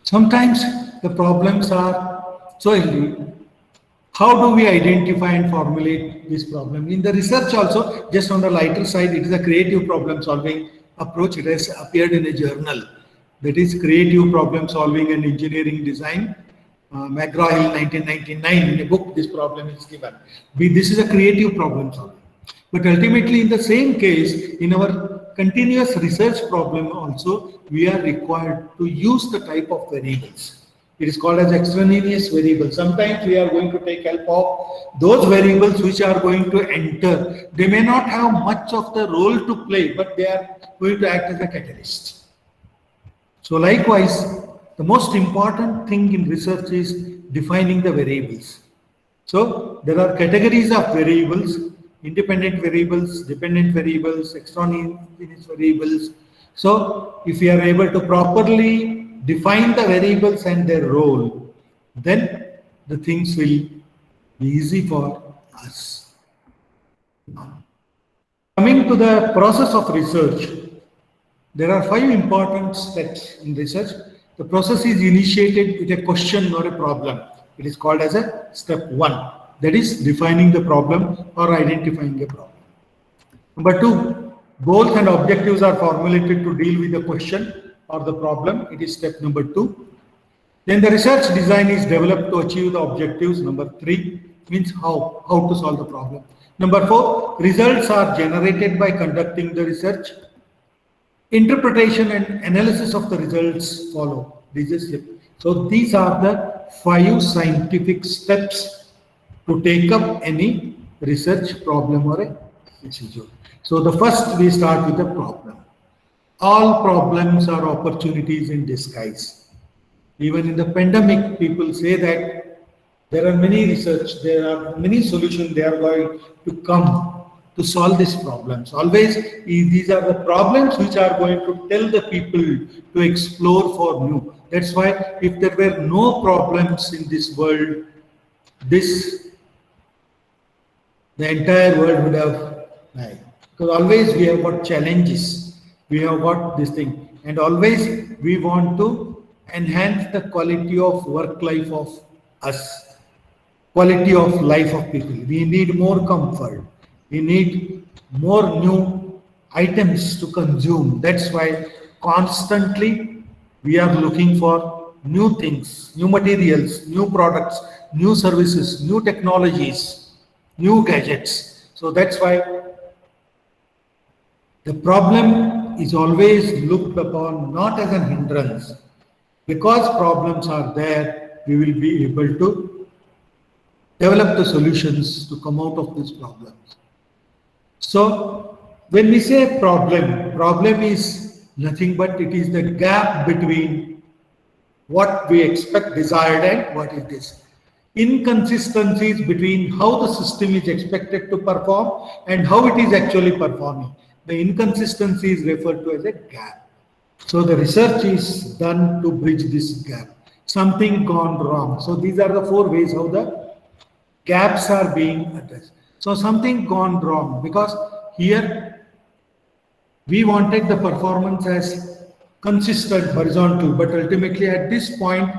Sometimes the problems are so easy. How do we identify and formulate this problem? In the research also, just on the lighter side, it is a creative problem solving approach. It has appeared in a journal. That is Creative Problem Solving and Engineering Design. McGraw-Hill 1999, in a book, this problem is given. This is a creative problem solving. But ultimately, in the same case, in our continuous research problem also, we are required to use the type of variables. It is called as extraneous variables. Sometimes we are going to take help of those variables which are going to enter. They may not have much of the role to play, but they are going to act as a catalyst. So likewise, the most important thing in research is defining the variables. So there are categories of variables: independent variables, dependent variables, extraneous variables. So if we are able to properly define the variables and their role, then the things will be easy for us. Coming to the process of research, there are 5 important steps in research. The process is initiated with a question or a problem. It is called as a step 1. That is defining the problem or identifying a problem. Number 2, goals and objectives are formulated to deal with the question or the problem. It is step number 2. Then the research design is developed to achieve the objectives. Number 3 means how to solve the problem. Number 4, results are generated by conducting the research. Interpretation and analysis of the results follow. So these are the 5 scientific steps to take up any research problem or a issue. So the first, we start with the problem. All problems are opportunities in disguise. Even in the pandemic, people say that there are many research, there are many solutions they are going to come to solve these problems. Always, these are the problems which are going to tell the people to explore for new. That's why if there were no problems in this world, the entire world would have died. Because always we have got challenges, we have got this thing, and always we want to enhance the quality of work life of us, quality of life of people. We need more comfort. We need more new items to consume. That's why constantly we are looking for new things, new materials, new products, new services, new technologies, new gadgets. So that's why the problem is always looked upon not as an hindrance. Because problems are there, we will be able to develop the solutions to come out of these problems. So when we say problem is nothing but it is the gap between what we expect desired and what it is. Inconsistencies between how the system is expected to perform and how it is actually performing. The inconsistency is referred to as a gap. So the research is done to bridge this gap. Something gone wrong. So these are the 4 ways how the gaps are being addressed. So something gone wrong, because here we wanted the performance as consistent horizontal, but ultimately at this point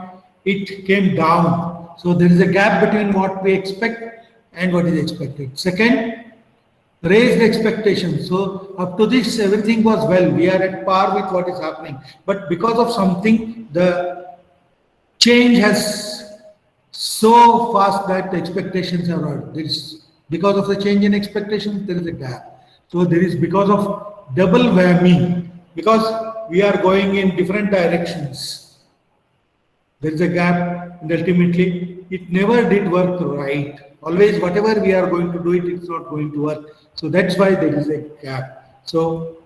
it came down. So there is a gap between what we expect and what is expected. Second, raised expectations. So up to this everything was well, we are at par with what is happening, but because of something the change has so fast that the expectations are out. There is, because of the change in expectations there is a gap. So there is, because of double whammy, because we are going in different directions, there is a gap, and ultimately it never did work right. Always whatever we are going to do it, it's not going to work. So that's why there is a gap. So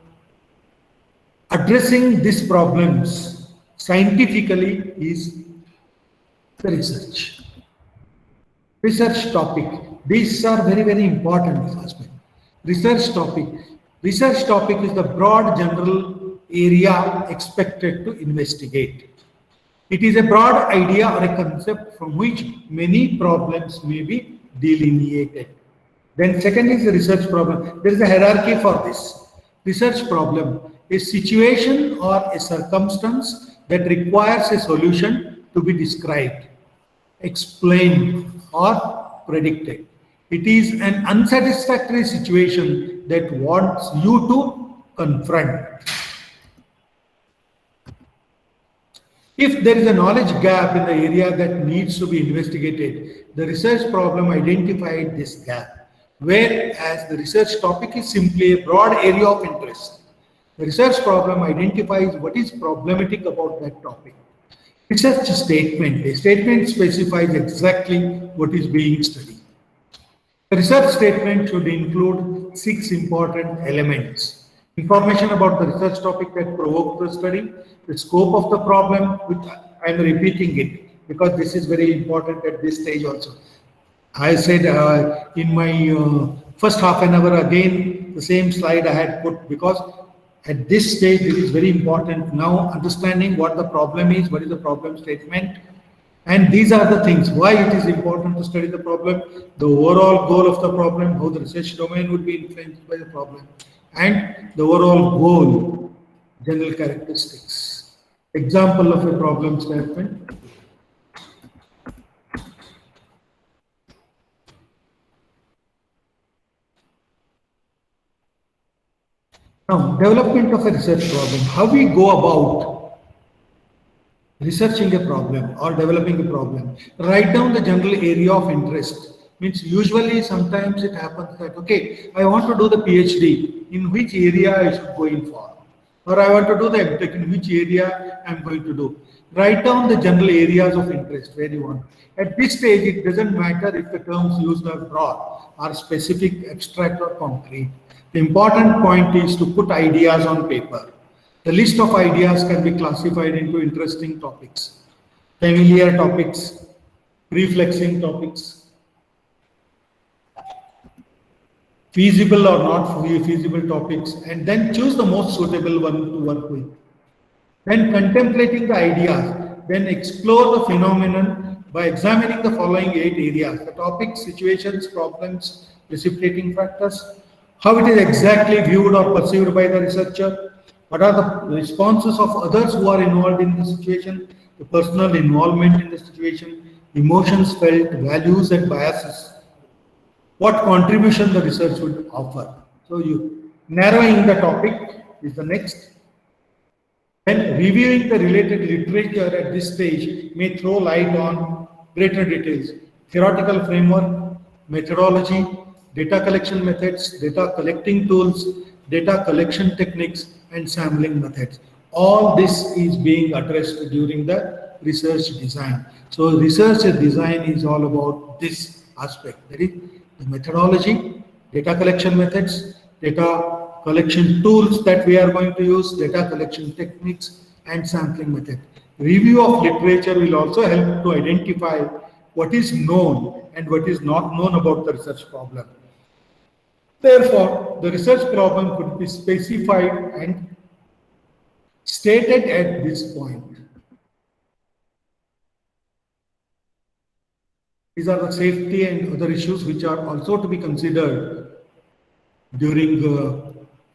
addressing these problems scientifically is the research topic. These are very, very important aspects. Research topic is the broad general area expected to investigate. It is a broad idea or a concept from which many problems may be delineated. Then second is the research problem. There is a hierarchy for this. Research problem, a situation or a circumstance that requires a solution to be described, explained, or predicted. It is an unsatisfactory situation that wants you to confront. If there is a knowledge gap in the area that needs to be investigated, the research problem identified this gap, whereas the research topic is simply a broad area of interest. The research problem identifies what is problematic about that topic. Research statement. A statement specifies exactly what is being studied. The research statement should include 6 important elements. Information about the research topic that provoked the study, the scope of the problem, which I am repeating it because this is very important at this stage also. I said in my first half an hour again, the same slide I had put, because at this stage it is very important now understanding what the problem is, what is the problem statement, and these are the things why it is important to study the problem, the overall goal of the problem, how the research domain would be influenced by the problem, and the overall goal, general characteristics. Example of a problem statement. Now, development of a research problem. How we go about researching a problem or developing a problem. Write down the general area of interest. Means usually sometimes it happens that, okay, I want to do the PhD, in which area I should go in for? Or I want to do the MTech, in which area I am going to do? Write down the general areas of interest where you want. At this stage, it doesn't matter if the terms used are broad or specific, abstract or concrete. The important point is to put ideas on paper. The list of ideas can be classified into interesting topics, familiar topics, reflexing topics, feasible or not feasible topics, and then choose the most suitable one to work with. Then contemplating the ideas, then explore the phenomenon by examining the following 8 areas: the topics, situations, problems, precipitating factors, how it is exactly viewed or perceived by the researcher, what are the responses of others who are involved in the situation, the personal involvement in the situation, emotions felt, values and biases, what contribution the research would offer. So you narrowing the topic is the next. Then reviewing the related literature at this stage may throw light on greater details: theoretical framework, methodology, data collection methods, data collecting tools, data collection techniques, and sampling methods. All this is being addressed during the research design. So research design is all about this aspect. That is the methodology, data collection methods, data collection tools that we are going to use, data collection techniques, and sampling method. Review of literature will also help to identify what is known and what is not known about the research problem. Therefore, the research problem could be specified and stated at this point. These are the safety and other issues which are also to be considered during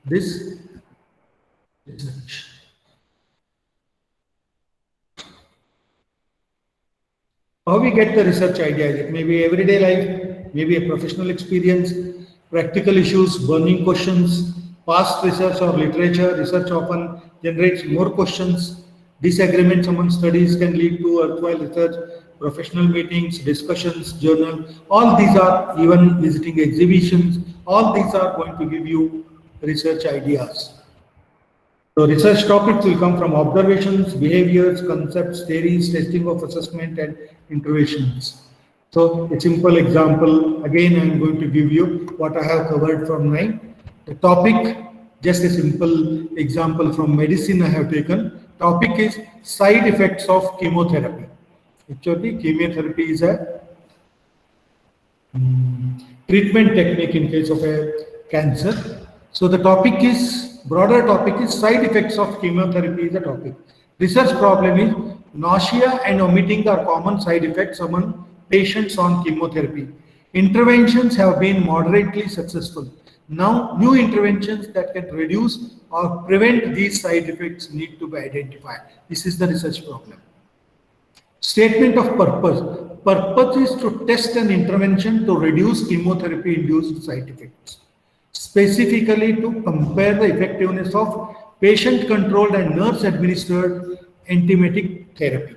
this research. How we get the research ideas? It may be everyday life, maybe a professional experience, practical issues, burning questions, past research or literature. Research often generates more questions. Disagreements among studies can lead to worthwhile research, professional meetings, discussions, journal. All these are, even visiting exhibitions, all these are going to give you research ideas. So research topics will come from observations, behaviors, concepts, theories, testing of assessment, and interventions. So a simple example, again I am going to give you what I have covered from the topic, just a simple example from medicine I have taken. Topic is side effects of chemotherapy. Actually, chemotherapy is a treatment technique in case of a cancer. So the topic is, broader topic is side effects of chemotherapy is the topic. Research problem is nausea and vomiting are common side effects among patients on chemotherapy. Interventions have been moderately successful. Now, new interventions that can reduce or prevent these side effects need to be identified. This is the research problem. Statement of purpose. Purpose is to test an intervention to reduce chemotherapy-induced side effects. Specifically to compare the effectiveness of patient-controlled and nurse-administered antiemetic therapy.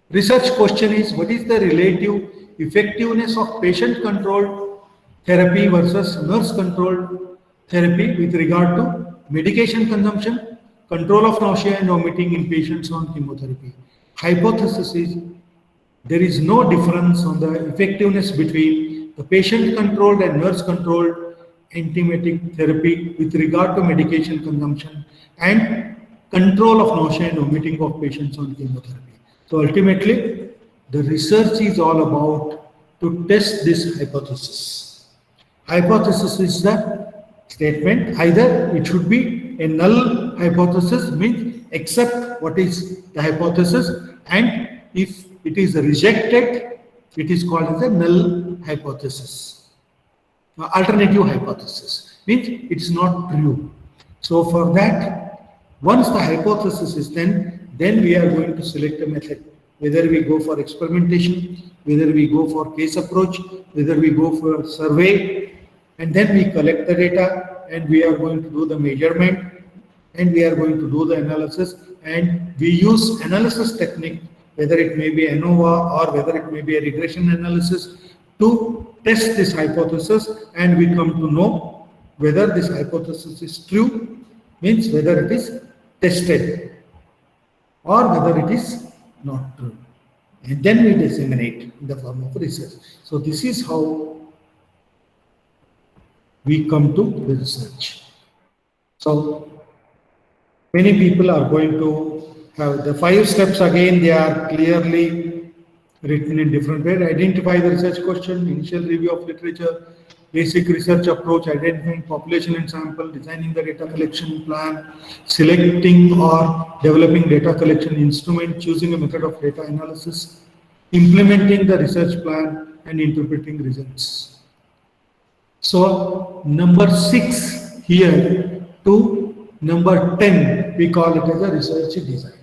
Research question is, what is the relative effectiveness of patient-controlled therapy versus nurse-controlled therapy with regard to medication consumption, control of nausea and vomiting in patients on chemotherapy? Hypothesis is, there is no difference on the effectiveness between the patient-controlled and nurse-controlled antiemetic therapy with regard to medication consumption and control of nausea and vomiting of patients on chemotherapy. So ultimately, the research is all about to test this hypothesis. Hypothesis is the statement, either it should be a null hypothesis, means accept what is the hypothesis, and if it is rejected, it is called as a null hypothesis. Alternative hypothesis means it is not true. So for that, once the hypothesis is then we are going to select a method, whether we go for experimentation, whether we go for case approach, whether we go for survey, and then we collect the data and we are going to do the measurement and we are going to do the analysis, and we use analysis technique, whether it may be ANOVA or whether it may be a regression analysis, to test this hypothesis, and we come to know whether this hypothesis is true, means whether it is tested or whether it is not true, and then we disseminate in the form of research. So this is how we come to the research. So many people are going to have the 5 steps again, they are clearly written in different ways. Identify the research question, initial review of literature, basic research approach, identifying population and sample, designing the data collection plan, selecting or developing data collection instrument, choosing a method of data analysis, implementing the research plan, and interpreting results. So number 6 here to number 10, we call it as a research design.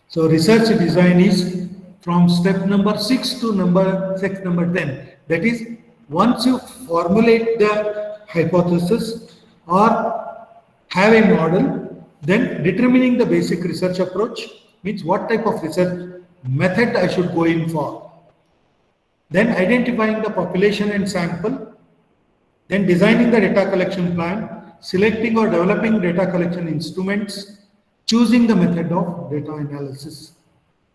So research design is from step number 6 to number 10. That is, once you formulate the hypothesis or have a model, then determining the basic research approach, means what type of research method I should go in for. Then identifying the population and sample, then designing the data collection plan, selecting or developing data collection instruments, choosing the method of data analysis.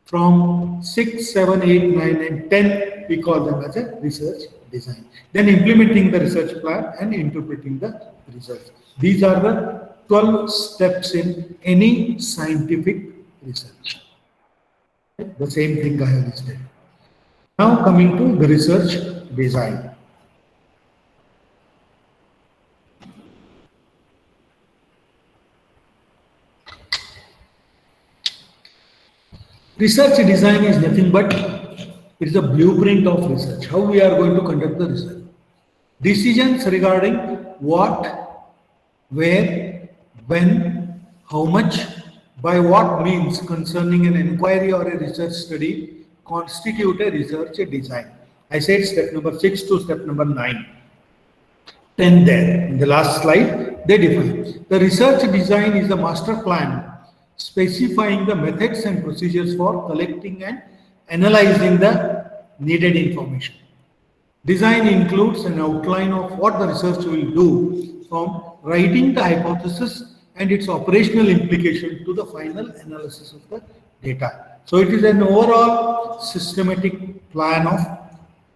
From 6, 7, 8, 9, and 10, we call them as a research design. Then implementing the research plan and interpreting the results. These are the 12 steps in any scientific research. The same thing I have listed. Now coming to the research design. Research design is nothing but it is a blueprint of research, how we are going to conduct the research. Decisions regarding what, where, when, how much, by what means concerning an inquiry or a research study constitute a research design. I said step number 6 to step number 9. 10 there. In the last slide, they define. The research design is a master plan specifying the methods and procedures for collecting and analyzing the needed information. Design includes an outline of what the research will do, from writing the hypothesis and its operational implication to the final analysis of the data. So it is an overall systematic plan of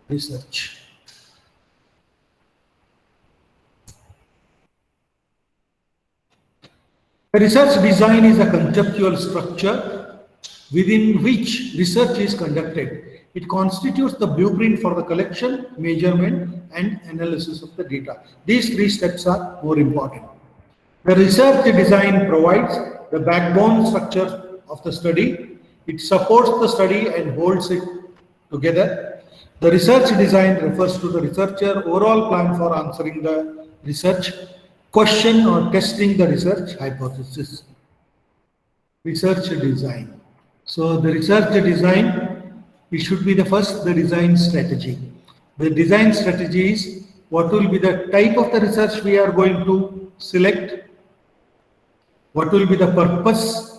research. A research design is a conceptual structure within which research is conducted. It constitutes the blueprint for the collection, measurement, and analysis of the data. These 3 steps are more important. The research design provides the backbone structure of the study. It supports the study and holds it together. The research design refers to the researcher overall plan for answering the research question or testing the research hypothesis. Research design. So the research design, it should be the first, the design strategy. The design strategy is what will be the type of the research we are going to select, what will be the purpose,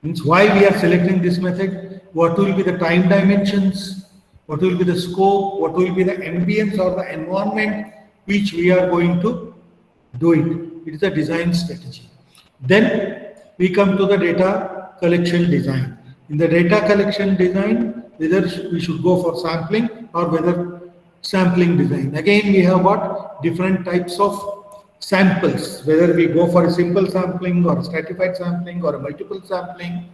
means why we are selecting this method, what will be the time dimensions, what will be the scope, what will be the ambience or the environment which we are going to do it. It is a design strategy. Then we come to the data collection design. In the data collection design, whether we should go for sampling or whether sampling design. Again, we have got different types of samples, whether we go for a simple sampling or a stratified sampling or a multiple sampling,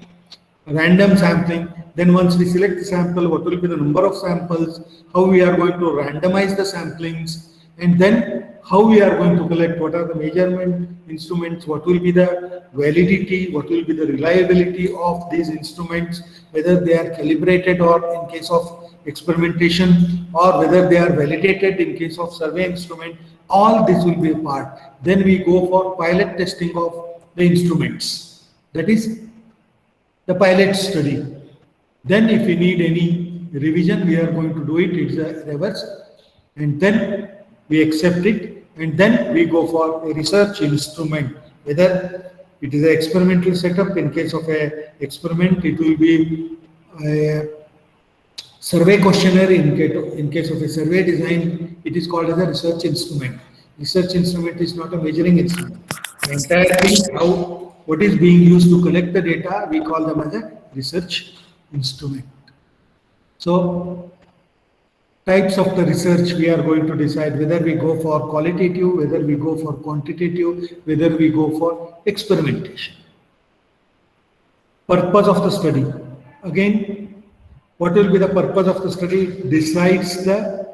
random sampling. Then once we select the sample, what will be the number of samples, how we are going to randomize the samplings, and then how we are going to collect, what are the measurement instruments, what will be the validity, what will be the reliability of these instruments, whether they are calibrated or in case of experimentation, or whether they are validated in case of survey instrument. All this will be a part. Then we go for pilot testing of the instruments. That is the pilot study. Then if we need any revision, we are going to do it. It's a reverse. And then we accept it. And then we go for a research instrument. Whether it is an experimental setup, in case of a experiment, it will be a survey questionnaire. In case of a survey design, it is called as a research instrument. Research instrument is not a measuring instrument. The entire thing, what is being used to collect the data, we call them as a research instrument. So types of the research we are going to decide, whether we go for qualitative, whether we go for quantitative, whether we go for experimentation. Purpose of the study. Again, what will be the purpose of the study decides the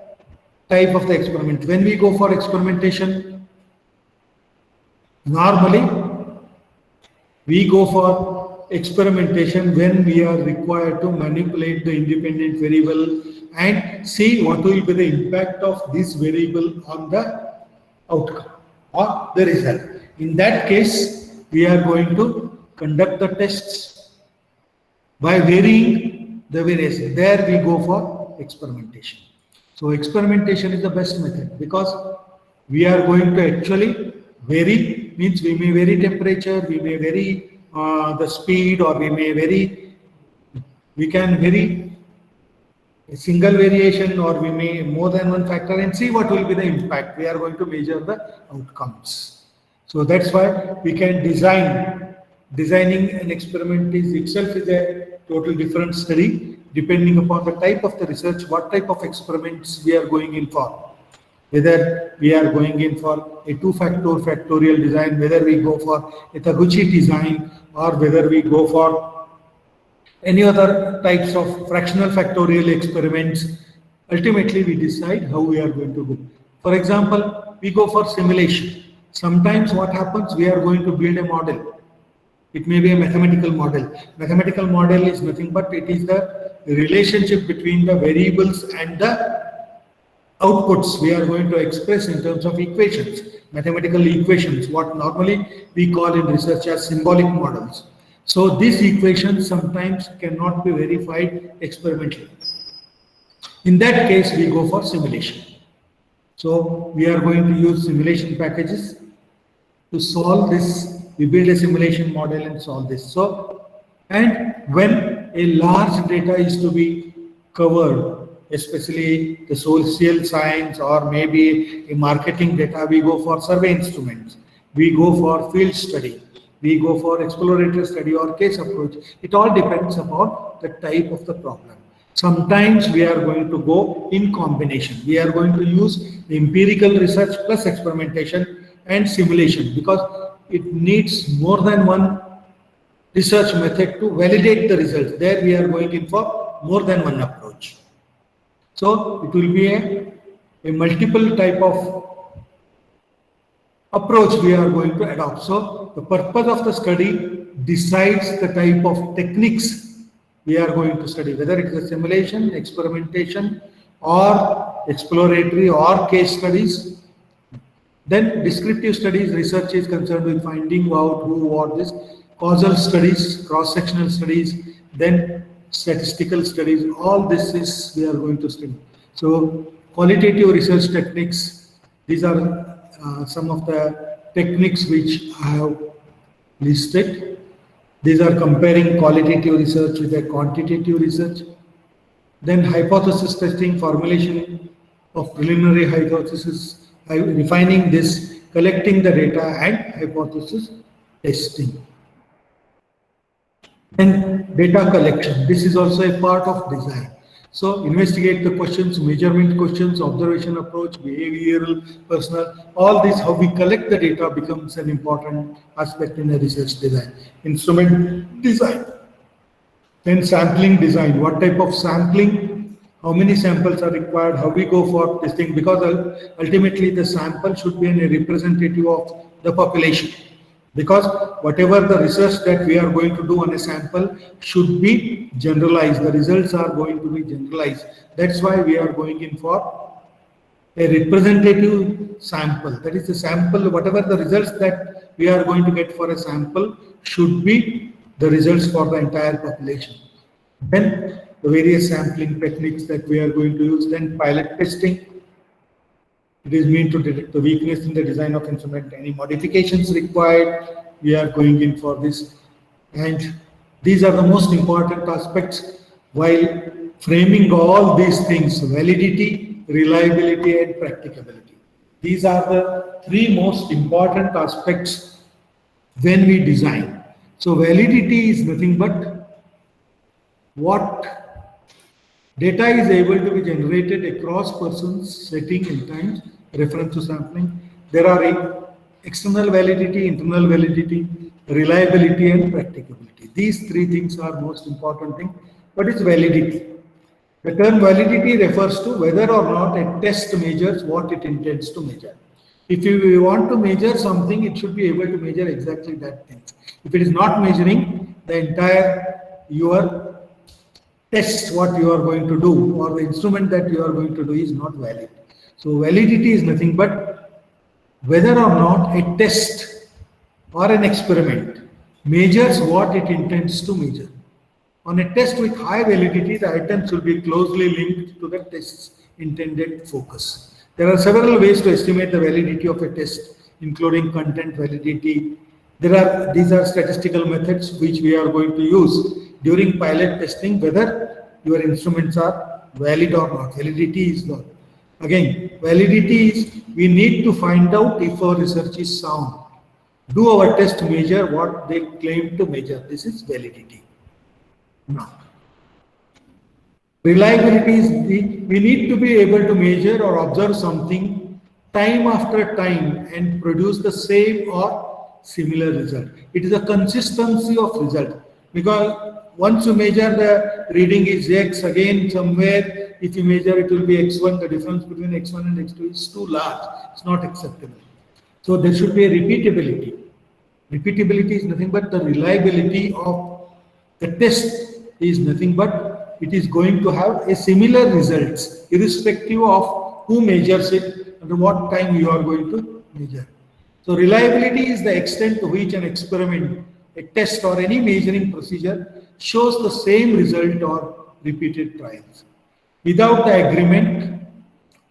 type of the experiment. When we go for experimentation, normally we go for experimentation when we are required to manipulate the independent variable and see what will be the impact of this variable on the outcome or the result. In that case, we are going to conduct the tests by varying the variation. There we go for experimentation. So experimentation is the best method because we are going to actually vary, means we may vary temperature, we may vary the speed, or we can vary a single variation, or we may more than one factor, and see what will be the impact. We are going to measure the outcomes. So that's why we can designing an experiment is itself is a total different study depending upon the type of the research, what type of experiments we are going in for. Whether we are going in for a factorial design, whether we go for a Taguchi design, or whether we go for any other types of fractional factorial experiments, ultimately we decide how we are going to go. For example, we go for simulation. Sometimes what happens, we are going to build a model. It may be a mathematical model. Mathematical model is nothing but it is the relationship between the variables and the outputs we are going to express in terms of equations, mathematical equations, what normally we call in research as symbolic models. So these equations sometimes cannot be verified experimentally. In that case, we go for simulation. So we are going to use simulation packages to solve this. We build a simulation model and solve this. So, and when a large data is to be covered, especially the social science or maybe a marketing data, we go for survey instruments, we go for field study, we go for exploratory study or case approach. It all depends upon the type of the problem. Sometimes we are going to go in combination. We are going to use empirical research plus experimentation and simulation because it needs more than one research method to validate the results. There we are going in for more than one approach. So it will be a multiple type of approach we are going to adopt. So the purpose of the study decides the type of techniques we are going to study, whether it is a simulation, experimentation, or exploratory or case studies. Then descriptive studies, research is concerned with finding out who, what, this, causal studies, cross-sectional studies, then statistical studies, all this is we are going to study. So qualitative research techniques, these are some of the techniques which I have listed. These are comparing qualitative research with a quantitative research. Then hypothesis testing, formulation of preliminary hypothesis, refining this, collecting the data and hypothesis testing. And data collection, this is also a part of design. So investigate the questions, measurement questions, observation approach, behavioral, personal, all this, how we collect the data becomes an important aspect in a research design. Instrument design. Then sampling design, what type of sampling, how many samples are required, how we go for testing, because ultimately the sample should be a representative of the population. Because whatever the research that we are going to do on a sample should be generalized. The results are going to be generalized. That's why we are going in for a representative sample. That is the sample, whatever the results that we are going to get for a sample should be the results for the entire population. Then the various sampling techniques that we are going to use. Then pilot testing. It is meant to detect the weakness in the design of instrument, any modifications required, we are going in for this. And these are the most important aspects while framing all these things: validity, reliability, and practicability. These are the three most important aspects when we design. So validity is nothing but what data is able to be generated across persons, setting, and times, reference to sampling. There are external validity, internal validity, reliability, and practicability. These three things are most important thing. What is validity? The term validity refers to whether or not a test measures what it intends to measure. If you want to measure something, it should be able to measure exactly that thing. If it is not measuring, the entire your test what you are going to do or the instrument that you are going to do is not valid. So validity is nothing but whether or not a test or an experiment measures what it intends to measure. On a test with high validity, the items will be closely linked to the test's intended focus. There are several ways to estimate the validity of a test, including content validity. These are statistical methods which we are going to use during pilot testing, whether your instruments are valid or not. Validity is not. Again, validity is we need to find out if our research is sound. Do our test measure what they claim to measure? This is validity. No. Reliability is we need to be able to measure or observe something time after time and produce the same or similar result. It is a consistency of result, because once you measure the reading is X, again somewhere if you measure it will be X1, the difference between X1 and X2 is too large, it's not acceptable. So there should be a repeatability. Repeatability is nothing but the reliability of the test is nothing but it is going to have a similar results irrespective of who measures it and what time you are going to measure. So reliability is the extent to which an experiment, a test or any measuring procedure shows the same result or repeated trials without the agreement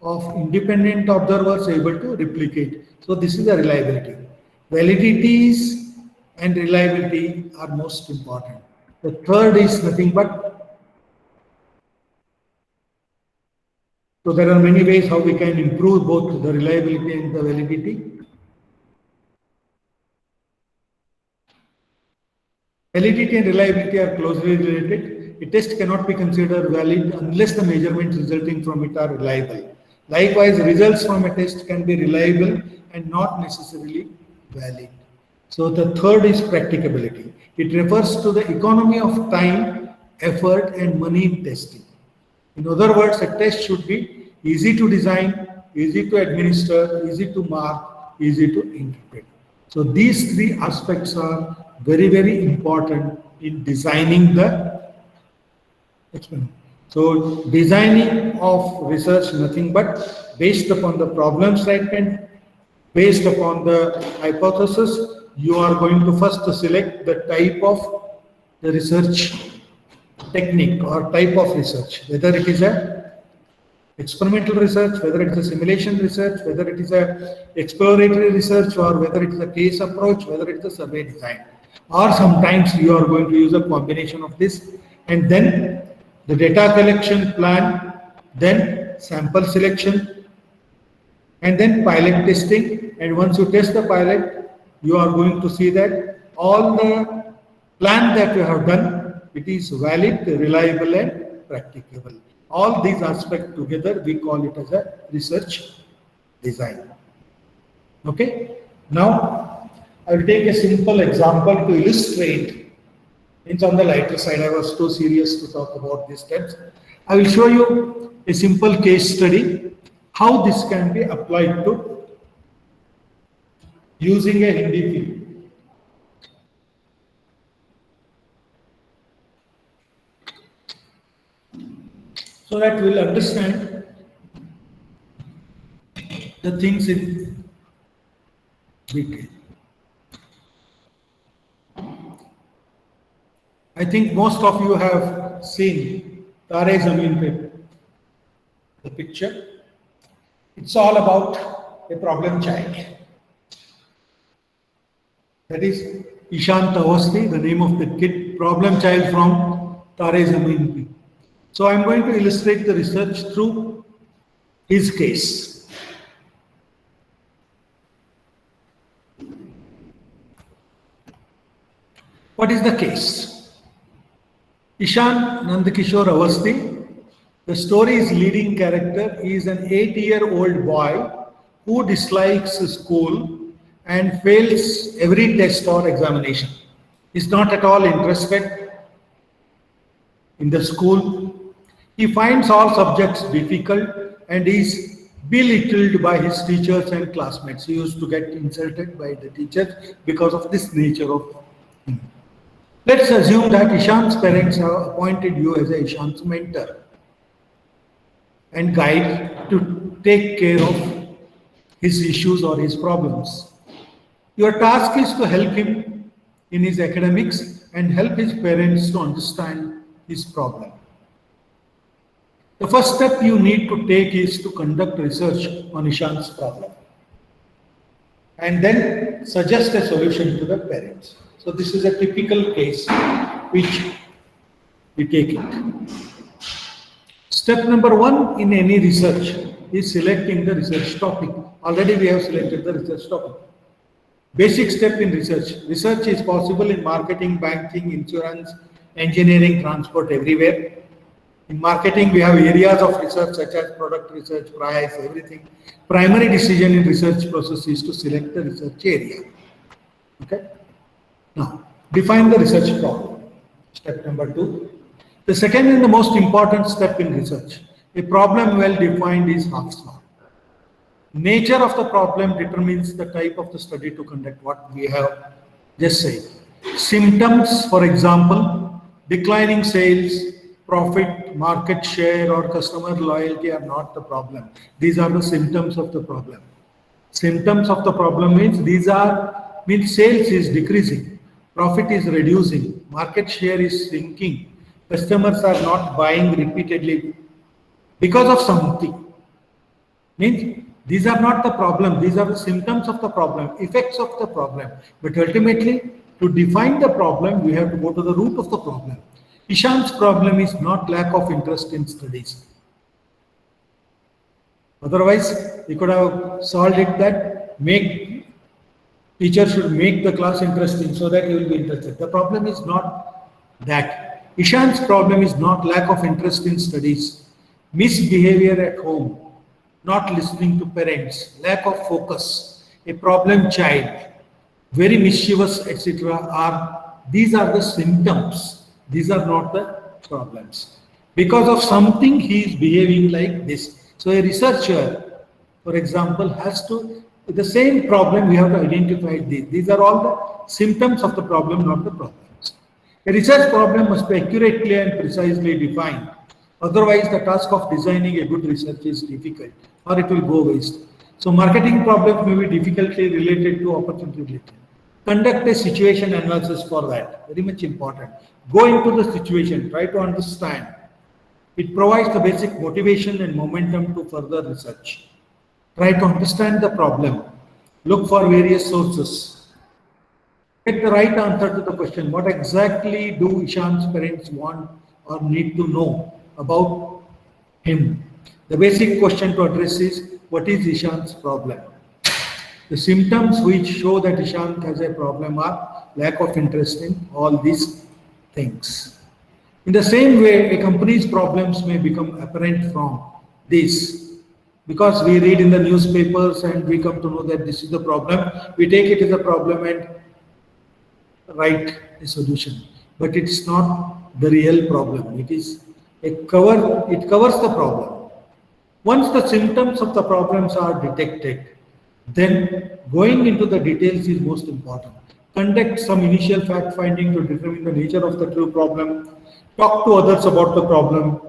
of independent observers able to replicate. So this is the reliability. Validities and reliability are most important. The third is nothing but, so there are many ways how we can improve both the reliability and the validity. Validity and reliability are closely related. A test cannot be considered valid unless the measurements resulting from it are reliable. Likewise, results from a test can be reliable and not necessarily valid. So the third is practicability. It refers to the economy of time, effort, and money in testing. In other words, a test should be easy to design, easy to administer, easy to mark, easy to interpret. So these three aspects are very, very important in designing the experiment. So designing of research, nothing but based upon the problem statement, based upon the hypothesis, you are going to first select the type of the research technique or type of research, whether it is a experimental research, whether it is a simulation research, whether it is a exploratory research, or whether it is a case approach, whether it is a survey design. Or sometimes you are going to use a combination of this, and then the data collection plan, then sample selection, and then pilot testing. And once you test the pilot, you are going to see that all the plan that you have done, it is valid, reliable, and practicable. All these aspects together, we call it as a research design. Okay. Now, I will take a simple example to illustrate. It's on the lighter side. I was too serious to talk about these steps. I will show you a simple case study, how this can be applied to using a Hindi film. So that we'll understand the things in detail. I think most of you have seen Tare Zameen Pe, the picture. It's all about a problem child. That is Ishant Awasthi, the name of the kid, problem child from Tare Zameen Pe. So I'm going to illustrate the research through his case. What is the case? Ishan Nandakishore Awasthi, the story's leading character is an 8-year-old boy who dislikes school and fails every test or examination. He's not at all interested in the school. He finds all subjects difficult and is belittled by his teachers and classmates. He used to get insulted by the teachers because of this nature of him. Let's assume that Ishan's parents have appointed you as a Ishan's mentor and guide to take care of his issues or his problems. Your task is to help him in his academics and help his parents to understand his problem. The first step you need to take is to conduct research on Ishan's problem and then suggest a solution to the parents. So this is a typical case which we take it. Step number 1 in any research is selecting the research topic. Already we have selected the research topic. Basic step in research. Research is possible in marketing, banking, insurance, engineering, transport, everywhere. In marketing, we have areas of research such as product research, price, everything. Primary decision in research process is to select the research area. Okay. Now, define the research problem. Step number 2. The second and the most important step in research. A problem well defined is half solved. Nature of the problem determines the type of the study to conduct, what we have just said. Symptoms, for example, declining sales, profit, market share, or customer loyalty are not the problem. These are the symptoms of the problem. Symptoms of the problem means sales is decreasing, profit is reducing, market share is sinking, customers are not buying repeatedly because of something. Means these are not the problem, these are the symptoms of the problem, effects of the problem. But ultimately, to define the problem, we have to go to the root of the problem. Ishan's problem is not lack of interest in studies. Otherwise, we could have solved it that teacher should make the class interesting so that you will be interested. The problem is not that. Ishan's problem is not lack of interest in studies, misbehavior at home, not listening to parents, lack of focus, a problem child, very mischievous, etc. These are the symptoms. These are not the problems. Because of something, he is behaving like this. So a researcher, for example, has to, with the same problem, we have to identify these. These are all the symptoms of the problem, not the problems. A research problem must be accurately and precisely defined. Otherwise, the task of designing a good research is difficult, or it will go waste. So marketing problems may be difficultly related to opportunity related. Conduct a situation analysis for that. Very much important. Go into the situation, try to understand. It provides the basic motivation and momentum to further research. Try to understand the problem. Look for various sources. Get the right answer to the question. What exactly do Ishan's parents want or need to know about him? The basic question to address is, what is Ishan's problem? The symptoms which show that Ishant has a problem are lack of interest in all these things. In the same way, a company's problems may become apparent from this. Because we read in the newspapers and we come to know that this is the problem, we take it as a problem and write a solution. But it's not the real problem. It is it covers the problem. Once the symptoms of the problems are detected, then going into the details is most important. Conduct some initial fact finding to determine the nature of the true problem. Talk to others about the problem.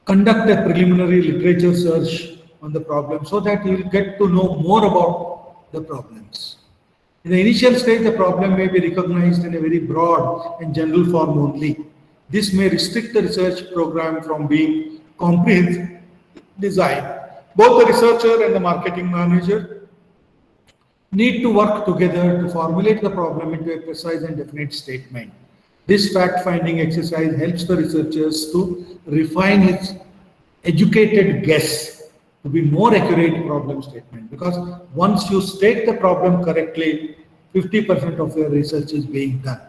Conduct a preliminary literature search on the problem so that you will get to know more about the problems. In the initial stage, the problem may be recognized in a very broad and general form only. This may restrict the research program from being comprehensive design. Both the researcher and the marketing manager need to work together to formulate the problem into a precise and definite statement. This fact-finding exercise helps the researchers to refine his educated guess to be more accurate problem statement. Because once you state the problem correctly, 50% of your research is being done.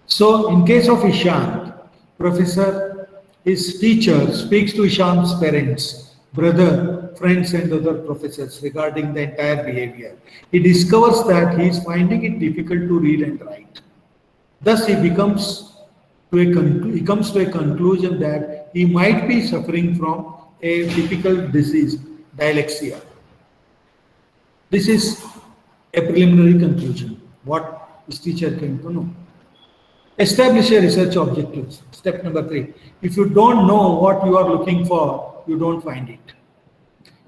So in case of Ishant, professor, his teacher speaks to Ishant's parents, brother, friends and other professors regarding the entire behavior. He discovers that he is finding it difficult to read and write. Thus, he comes to a conclusion that he might be suffering from a typical disease, dyslexia. This is a preliminary conclusion, what his teacher came to know. Establish a research objectives. Step number 3. If you don't know what you are looking for, you don't find it.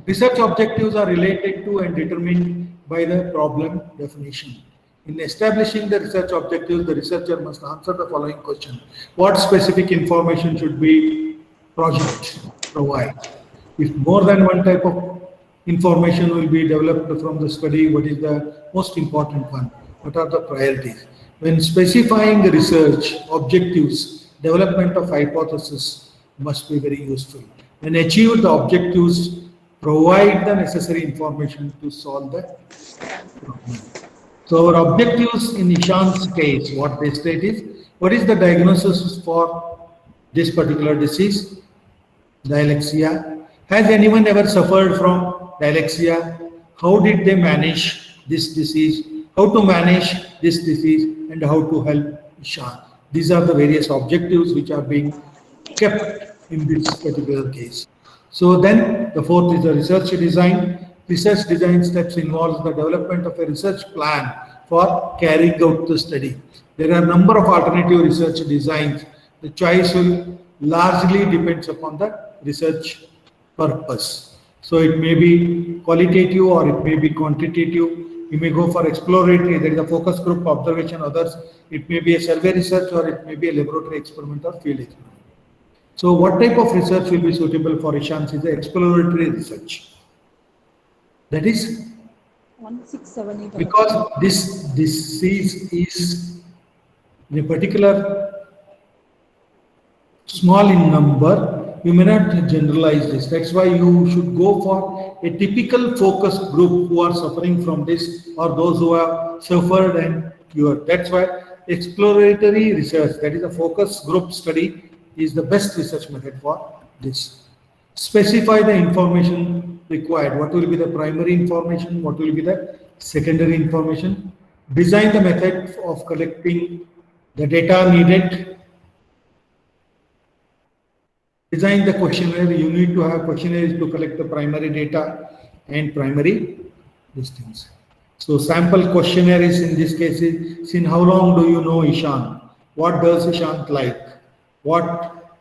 Research objectives are related to and determined by the problem definition. In establishing the research objectives, the researcher must answer the following question. What specific information should be project provide? If more than one type of information will be developed from the study, what is the most important one? What are the priorities? When specifying the research objectives, development of hypothesis must be very useful. When achieved, the objectives provide the necessary information to solve the problem. So our objectives in Ishant's case, what they state is, What is the diagnosis for this particular disease? Dyslexia. Has anyone ever suffered from dyslexia? How did they manage this disease? How to manage this disease and how to help Ishan? These are the various objectives which are being kept in this particular case. So then the fourth is the research design. Research design steps involves the development of a research plan for carrying out the study. There are a number of alternative research designs. The choice will largely depends upon the research purpose. So it may be qualitative or it may be quantitative. You may go for exploratory, there is a focus group observation, others. It may be a survey research or it may be a laboratory experiment or field experiment. So what type of research will be suitable for Ishans is the exploratory research. That is 1678. because this disease is in a particular small in number, you may not generalize this. That's why you should go for a typical focus group who are suffering from this or those who have suffered and cured. That's why exploratory research, that is a focus group study, is the best research method for this. Specify the information required. What will be the primary information? What will be the secondary information? Design the method of collecting the data needed. Design the questionnaire. You need to have questionnaires to collect the primary data and primary distance. So sample questionnaire is in this case is in how long do you know Ishan? What does Ishan like? What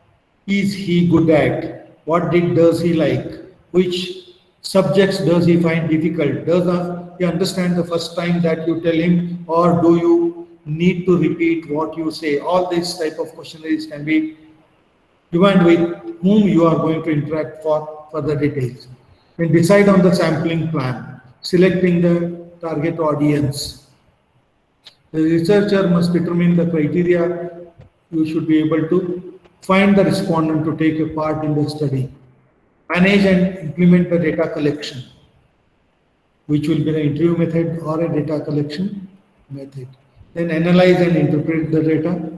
is he good at? What does he like? Which subjects does he find difficult? Does he understand the first time that you tell him, or do you need to repeat what you say? All these type of questionnaires can be given with whom you are going to interact for further details. Then decide on the sampling plan, selecting the target audience. The researcher must determine the criteria. You should be able to find the respondent to take a part in the study. Manage and implement the data collection, which will be the interview method or a data collection method. Then analyze and interpret the data.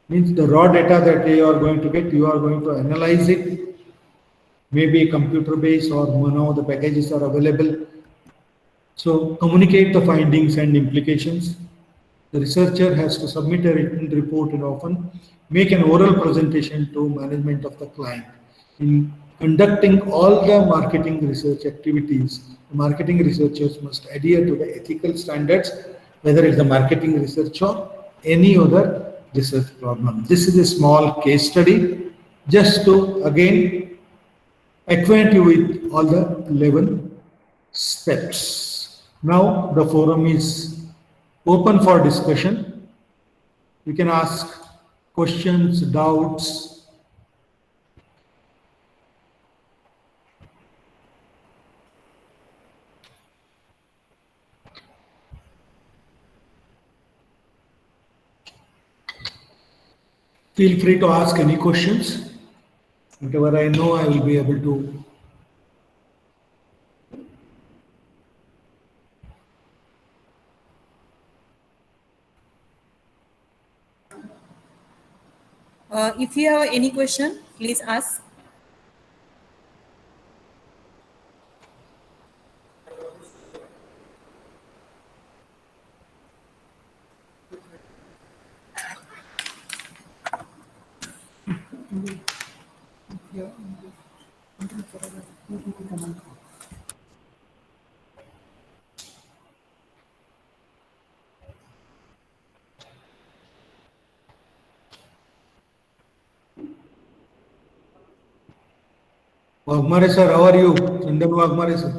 Means the raw data that you are going to get, you are going to analyze it, maybe computer based or now the packages are available. So communicate the findings and implications. The researcher has to submit a written report and often make an oral presentation to management of the client. In conducting all the marketing research activities, the marketing researchers must adhere to the ethical standards, whether it's the marketing research or any other research problem. This is a small case study just to again acquaint you with all the 11 steps. Now the forum is open for discussion. You can ask questions, doubts. Feel free to ask any questions. Whatever I know, I will be able to. If you have any question, please ask. Wagmare sir, how are you? Chandan Wagmare sir.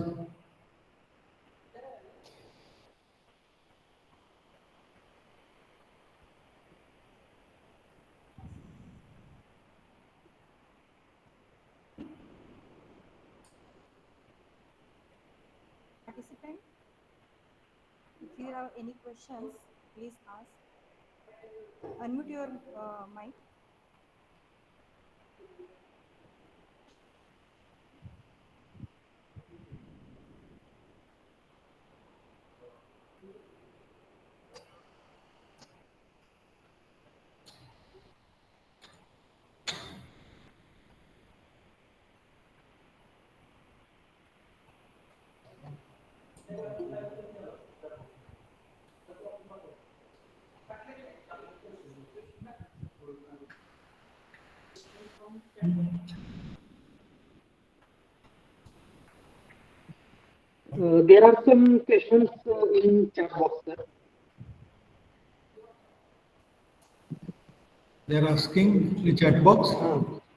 Participant, if you have any questions, please ask. Unmute your mic. There are some questions in chat box, sir. They are asking the chat box.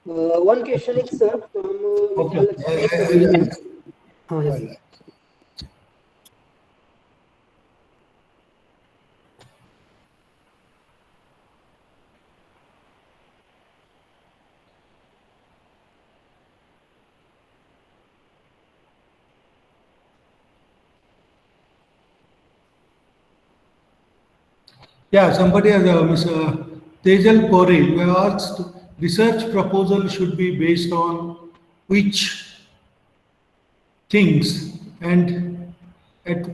One question is, sir, from Okay. Yes. Yeah, somebody has Mr. Tejal Pore, you have asked research proposal should be based on which things and at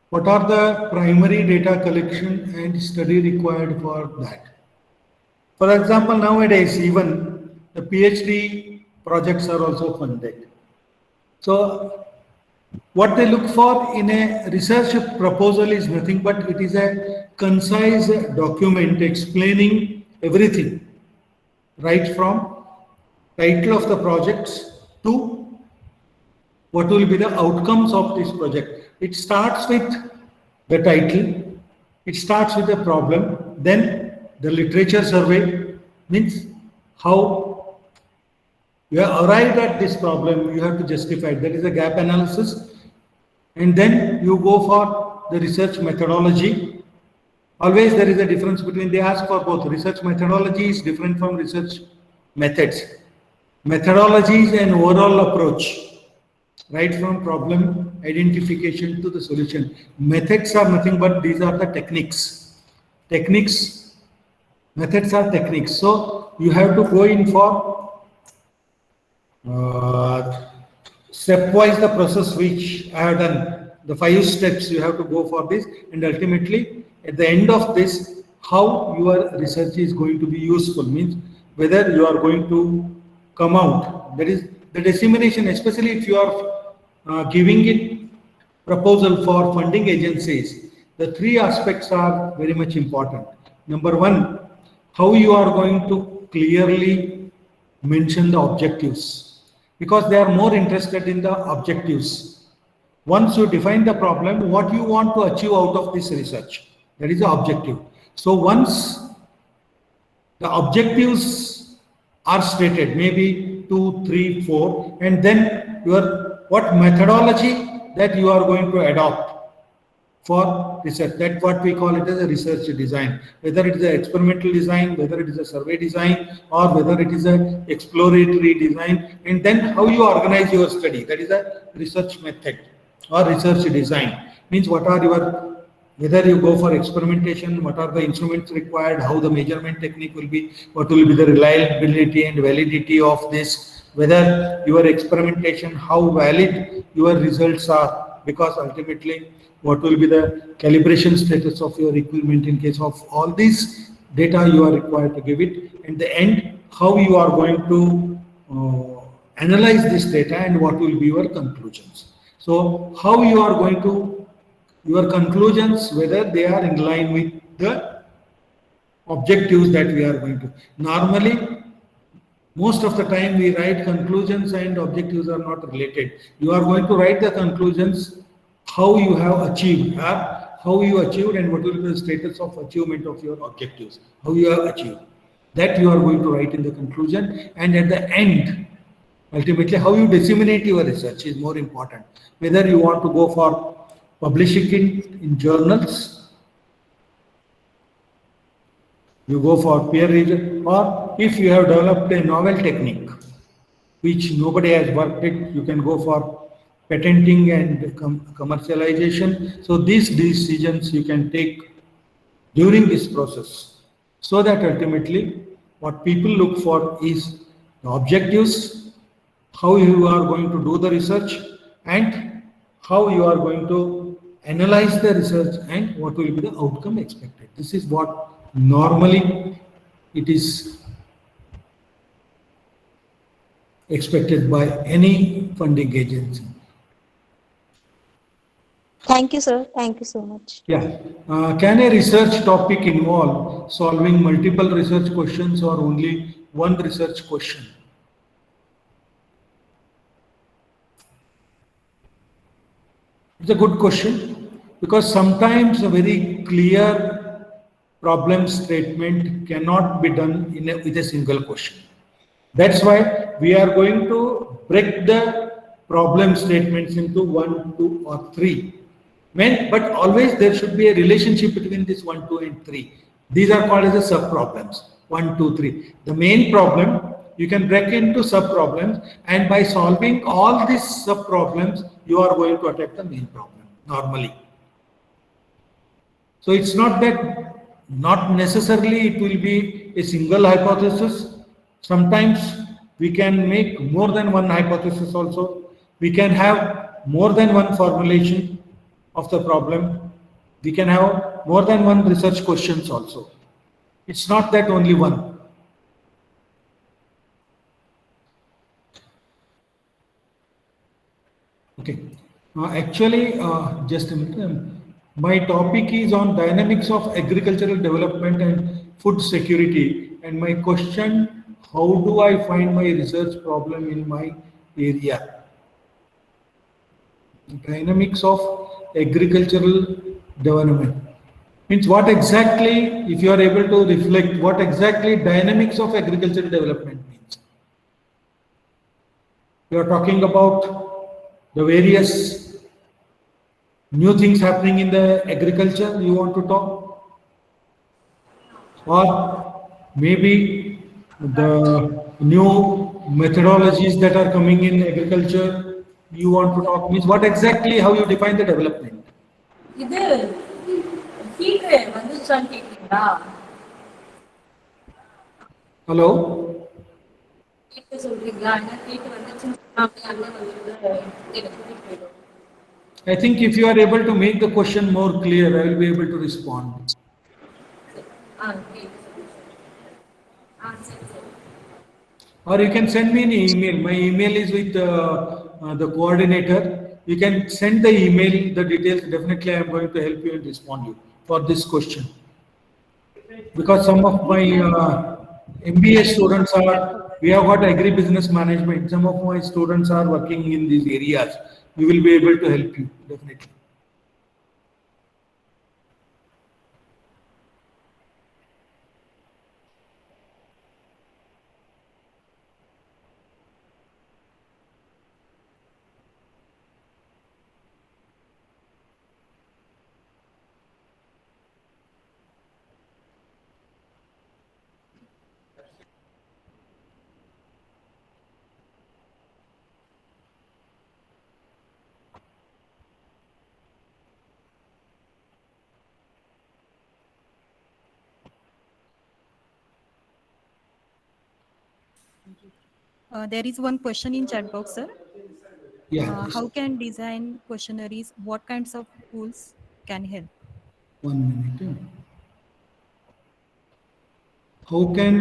what are the primary data collection and study required for that. For example, nowadays even the PhD projects are also funded. So what they look for in a research proposal is nothing but it is a concise document explaining everything, right from title of the projects to what will be the outcomes of this project. It starts with the title, it starts with the problem, then the literature survey, means how you have arrived at this problem, you have to justify it. That is a gap analysis. And then you go for the research methodology. Always there is a difference between, they ask for both. Research methodology is different from research methods. Methodology is an overall approach, right from problem identification to the solution. Methods are nothing but these are the techniques. Methods are techniques. So you have to go in for stepwise the process which I have done. The 5 steps you have to go for this, and ultimately at the end of this, how your research is going to be useful, means whether you are going to come out. That is the dissemination, especially if you are giving it proposal for funding agencies. The 3 aspects are very much important. Number 1, how you are going to clearly mention the objectives, because they are more interested in the objectives. Once you define the problem, what you want to achieve out of this research, that is the objective. So once the objectives are stated, maybe 2, 3, 4, and then what methodology that you are going to adopt for research, that what we call it as a research design, whether it is an experimental design, whether it is a survey design, or whether it is an exploratory design, and then how you organize your study, that is a research method or research design. Means what are your, whether you go for experimentation, what are the instruments required, how the measurement technique will be, what will be the reliability and validity of this, whether your experimentation, how valid your results are, because ultimately what will be the calibration status of your equipment in case of all these data you are required to give it. In the end, how you are going to analyze this data and what will be your conclusions. So how you are going to, your conclusions, whether they are in line with the objectives that we are going to. Normally, most of the time we write conclusions and objectives are not related. You are going to write the conclusions, how you have achieved, how you achieved and what will be the status of achievement of your objectives, how you have achieved. That you are going to write in the conclusion, and at the end, ultimately how you disseminate your research is more important. Whether you want to go for publishing it in journals, you go for peer review, or if you have developed a novel technique which nobody has worked it, you can go for patenting and commercialization. So these decisions you can take during this process, so that ultimately what people look for is the objectives, how you are going to do the research, and how you are going to analyze the research, and what will be the outcome expected. This is what normally it is expected by any funding agency. Thank you, sir. Thank you so much. Yeah. Can a research topic involve solving multiple research questions or only one research question? It's a good question because sometimes a very clear problem statement cannot be done with a single question. That's why we are going to break the problem statements into 1, 2, or 3. But always there should be a relationship between this 1, 2, and 3. These are called as the sub-problems. 1, 2, 3. The main problem you can break into sub-problems, and by solving all these sub-problems, you are going to attack the main problem normally. So it's not that, not necessarily it will be a single hypothesis. Sometimes we can make more than one hypothesis also. We can have more than one formulation of the problem. We can have more than one research questions also. It's not that only one. Okay. Actually, just a minute. My topic is on dynamics of agricultural development and food security. And my question, how do I find my research problem in my area? Dynamics of agricultural development. Means what exactly, if you are able to reflect, what exactly dynamics of agricultural development means? You are talking about the various new things happening in the agriculture you want to talk, or maybe the new methodologies that are coming in agriculture you want to talk. Means what exactly, how you define the development? இது heat வந்துச்சான்னு கேக்குறீங்களா? Hello? Heat சொல்றீங்களா? என்ன heat வந்துச்சுன்னு சொன்னாங்க அங்க வந்து எனக்கு போயிடும். I think if you are able to make the question more clear, I will be able to respond. சரி. Or you can send me an email. My email is with the coordinator. You can send the email, the details. Definitely, I am going to help you and respond you for this question. Because some of my MBA students we have got agri-business management. Some of my students are working in these areas. We will be able to help you, definitely. There is one question in chat box, sir. Yeah. How can design questionnaires? What kinds of tools can help? 1 minute. How can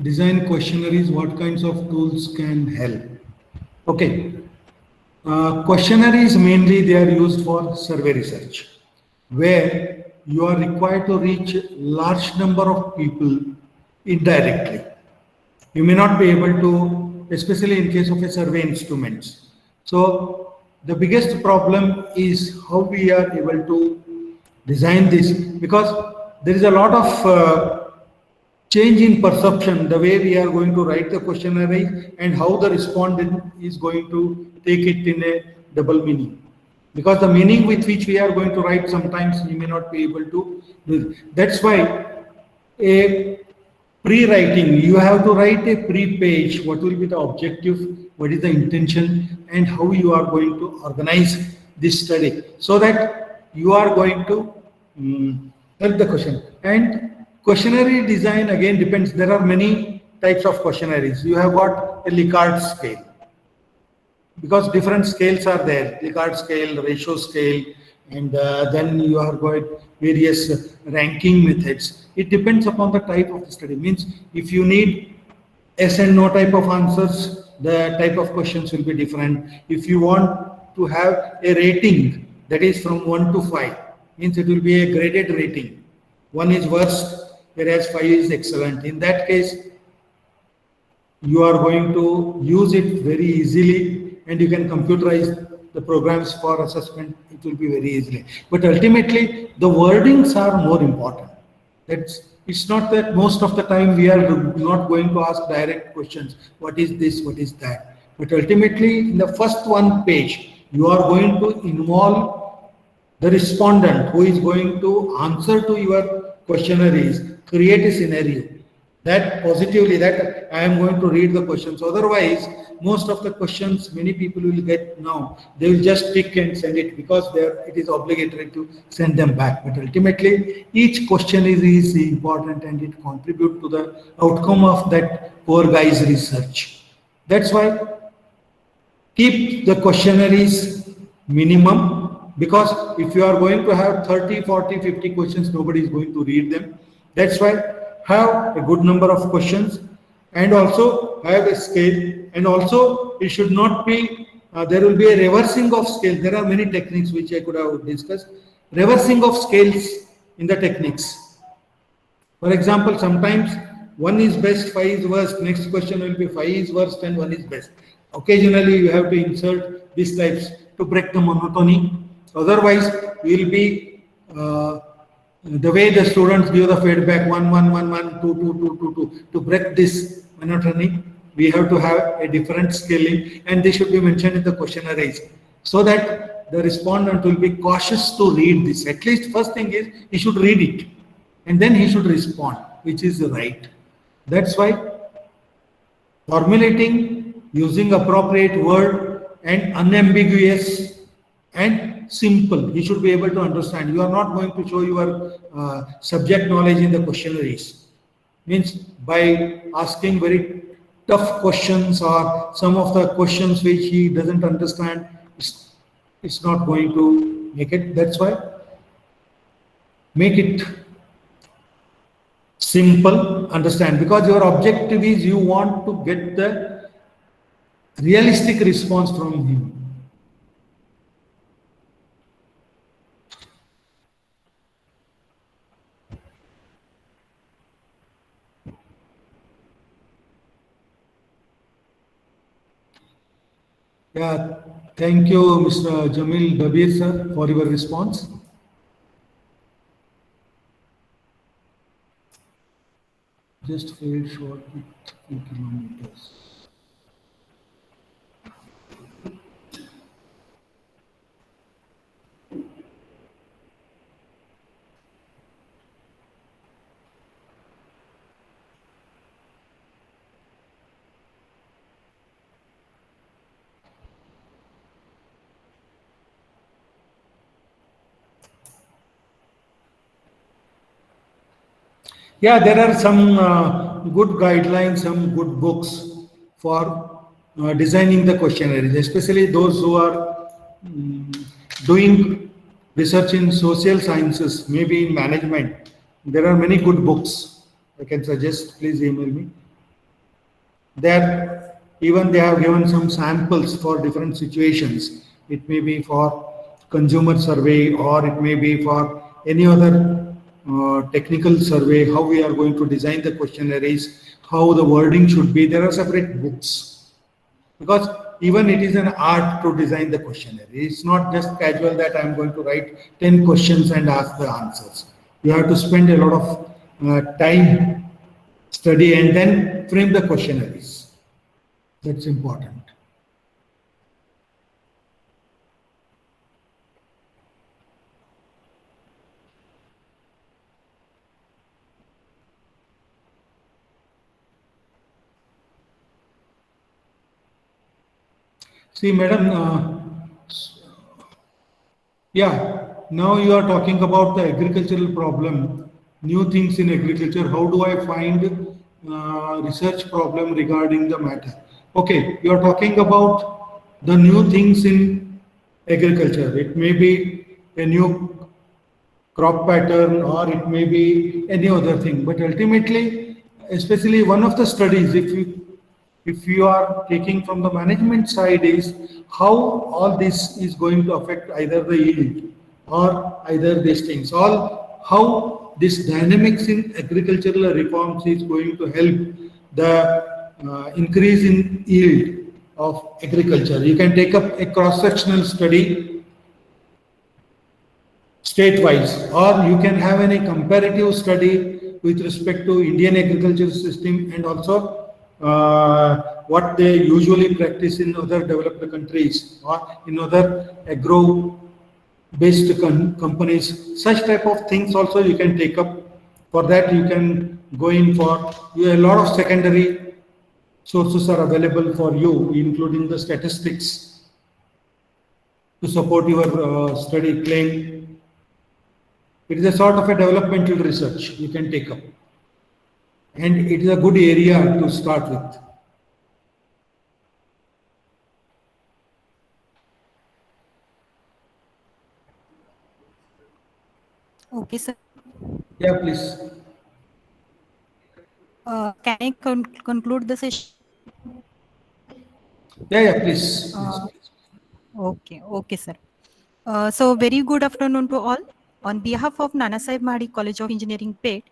design questionnaires? What kinds of tools can help? Okay. Questionnaires mainly they are used for survey research, where you are required to reach large number of people indirectly. You may not be able to, especially in case of a survey instruments. So the biggest problem is how we are able to design this, because there is a lot of change in perception, the way we are going to write the questionnaire and how the respondent is going to take it in a double meaning. Because the meaning with which we are going to write, sometimes we may not be able to do it. That's why a pre-writing, you have to write a pre-page, what will be the objective, what is the intention, and how you are going to organize this study, so that you are going to help the question. And questionnaire design again depends, there are many types of questionnaires. You have got a Likert scale, because different scales are there, Likert scale, ratio scale, and then you are going various ranking methods. It depends upon the type of the study. Means if you need yes and no type of answers, the type of questions will be different. If you want to have a rating that is from 1 to 5. Means it will be a graded rating. 1 is worst, whereas 5 is excellent. In that case, you are going to use it very easily, and you can computerize the programs for assessment. It will be very easily. But ultimately, the wordings are more important. It's not that most of the time we are not going to ask direct questions. What is this? What is that? But ultimately, in the first one page, you are going to involve the respondent who is going to answer to your questionnaires, create a scenario that positively that I am going to read the questions. Otherwise, most of the questions many people will get now, they will just pick and send it because it is obligatory to send them back. But ultimately, each question is important and it contributes to the outcome of that poor guy's research. That's why keep the questionnaires minimum, because if you are going to have 30, 40, 50 questions, nobody is going to read them. That's why have a good number of questions and also have a scale, and also it should not be, there will be a reversing of scale. There are many techniques which I could have discussed. Reversing of scales in the techniques. For example, sometimes 1 is best, 5 is worst. Next question will be 5 is worst and 1 is best. Occasionally you have to insert these types to break the monotony. Otherwise, we will be the way the students give the feedback 1, 1, 1, 1, 2, 2, 2, 2, 2. To break this monotony, we have to have a different scaling, and they should be mentioned in the questionnaires so that the respondent will be cautious to read this. At least first thing is he should read it and then he should respond, which is right. That's why formulating using appropriate word and unambiguous and simple, he should be able to understand. You are not going to show your subject knowledge in the questionnaires. Means by asking very tough questions or some of the questions which he doesn't understand, it's not going to make it. That's why make it simple, understand, because your objective is you want to get the realistic response from him. Yeah, thank you, Mr. Jamil Dabir, sir, for your response. Just fell short with 2 kilometers. Yeah, there are some good guidelines, some good books for designing the questionnaires, especially those who are doing research in social sciences, maybe in management. There are many good books I can suggest. Please email me. There, even they have given some samples for different situations. It may be for consumer survey or it may be for any other technical survey, how we are going to design the questionnaires, how the wording should be. There are separate books, because even it is an art to design the questionnaire. It's not just casual that I'm going to write 10 questions and ask the answers. You have to spend a lot of time, study, and then frame the questionnaires. That's important. See, madam, yeah, now you are talking about the agricultural problem, new things in agriculture. How do I find research problem regarding the matter? Okay, you are talking about the new things in agriculture. It may be a new crop pattern or it may be any other thing. But ultimately, especially one of the studies, if you if you are taking from the management side, is how all this is going to affect either the yield or either these things, all how this dynamics in agricultural reforms is going to help the increase in yield of agriculture. You can take up a cross-sectional study state-wise, or you can have a comparative study with respect to Indian agriculture system and also what they usually practice in other developed countries or in other agro-based companies. Such type of things also you can take up. For that you can go in for a lot of secondary sources are available for you, including the statistics to support your study claim. It is a sort of a developmental research you can take up. And it is a good area to start with. Okay, sir. Yeah, please. Can I conclude the session? Yeah, please. Okay, sir. So very good afternoon to all. On behalf of Nana Saheb Mahdi College of Engineering, PET,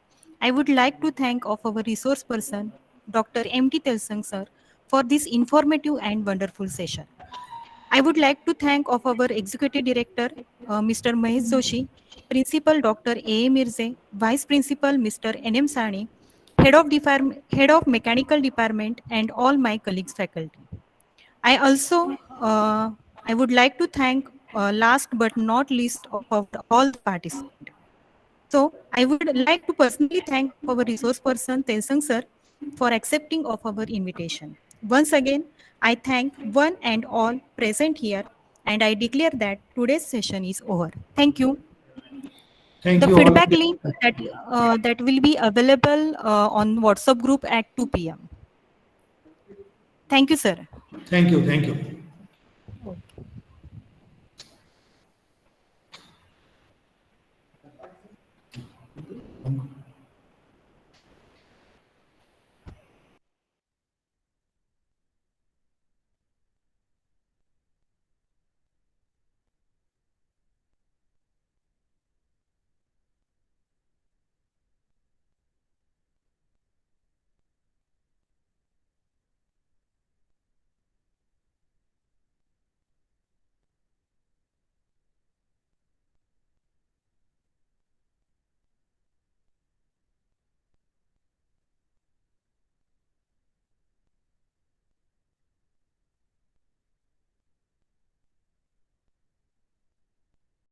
I would like to thank of our resource person, Dr. M.T. Telsang sir, for this informative and wonderful session. I would like to thank of our Executive Director, Mr. Mahesh Joshi, Principal Dr. A. Mirze, Vice Principal Mr. N.M. Sani, Head of Mechanical Department, and all my colleagues faculty. I also I would like to thank last but not least of all the participants. So I would like to personally thank our resource person Telsang sir for accepting of our invitation. Once again, I thank one and all present here, and I declare that today's session is over. Thank you. Thank The you. feedback link that will be available on WhatsApp group at 2 p.m. Thank you, sir. Thank you.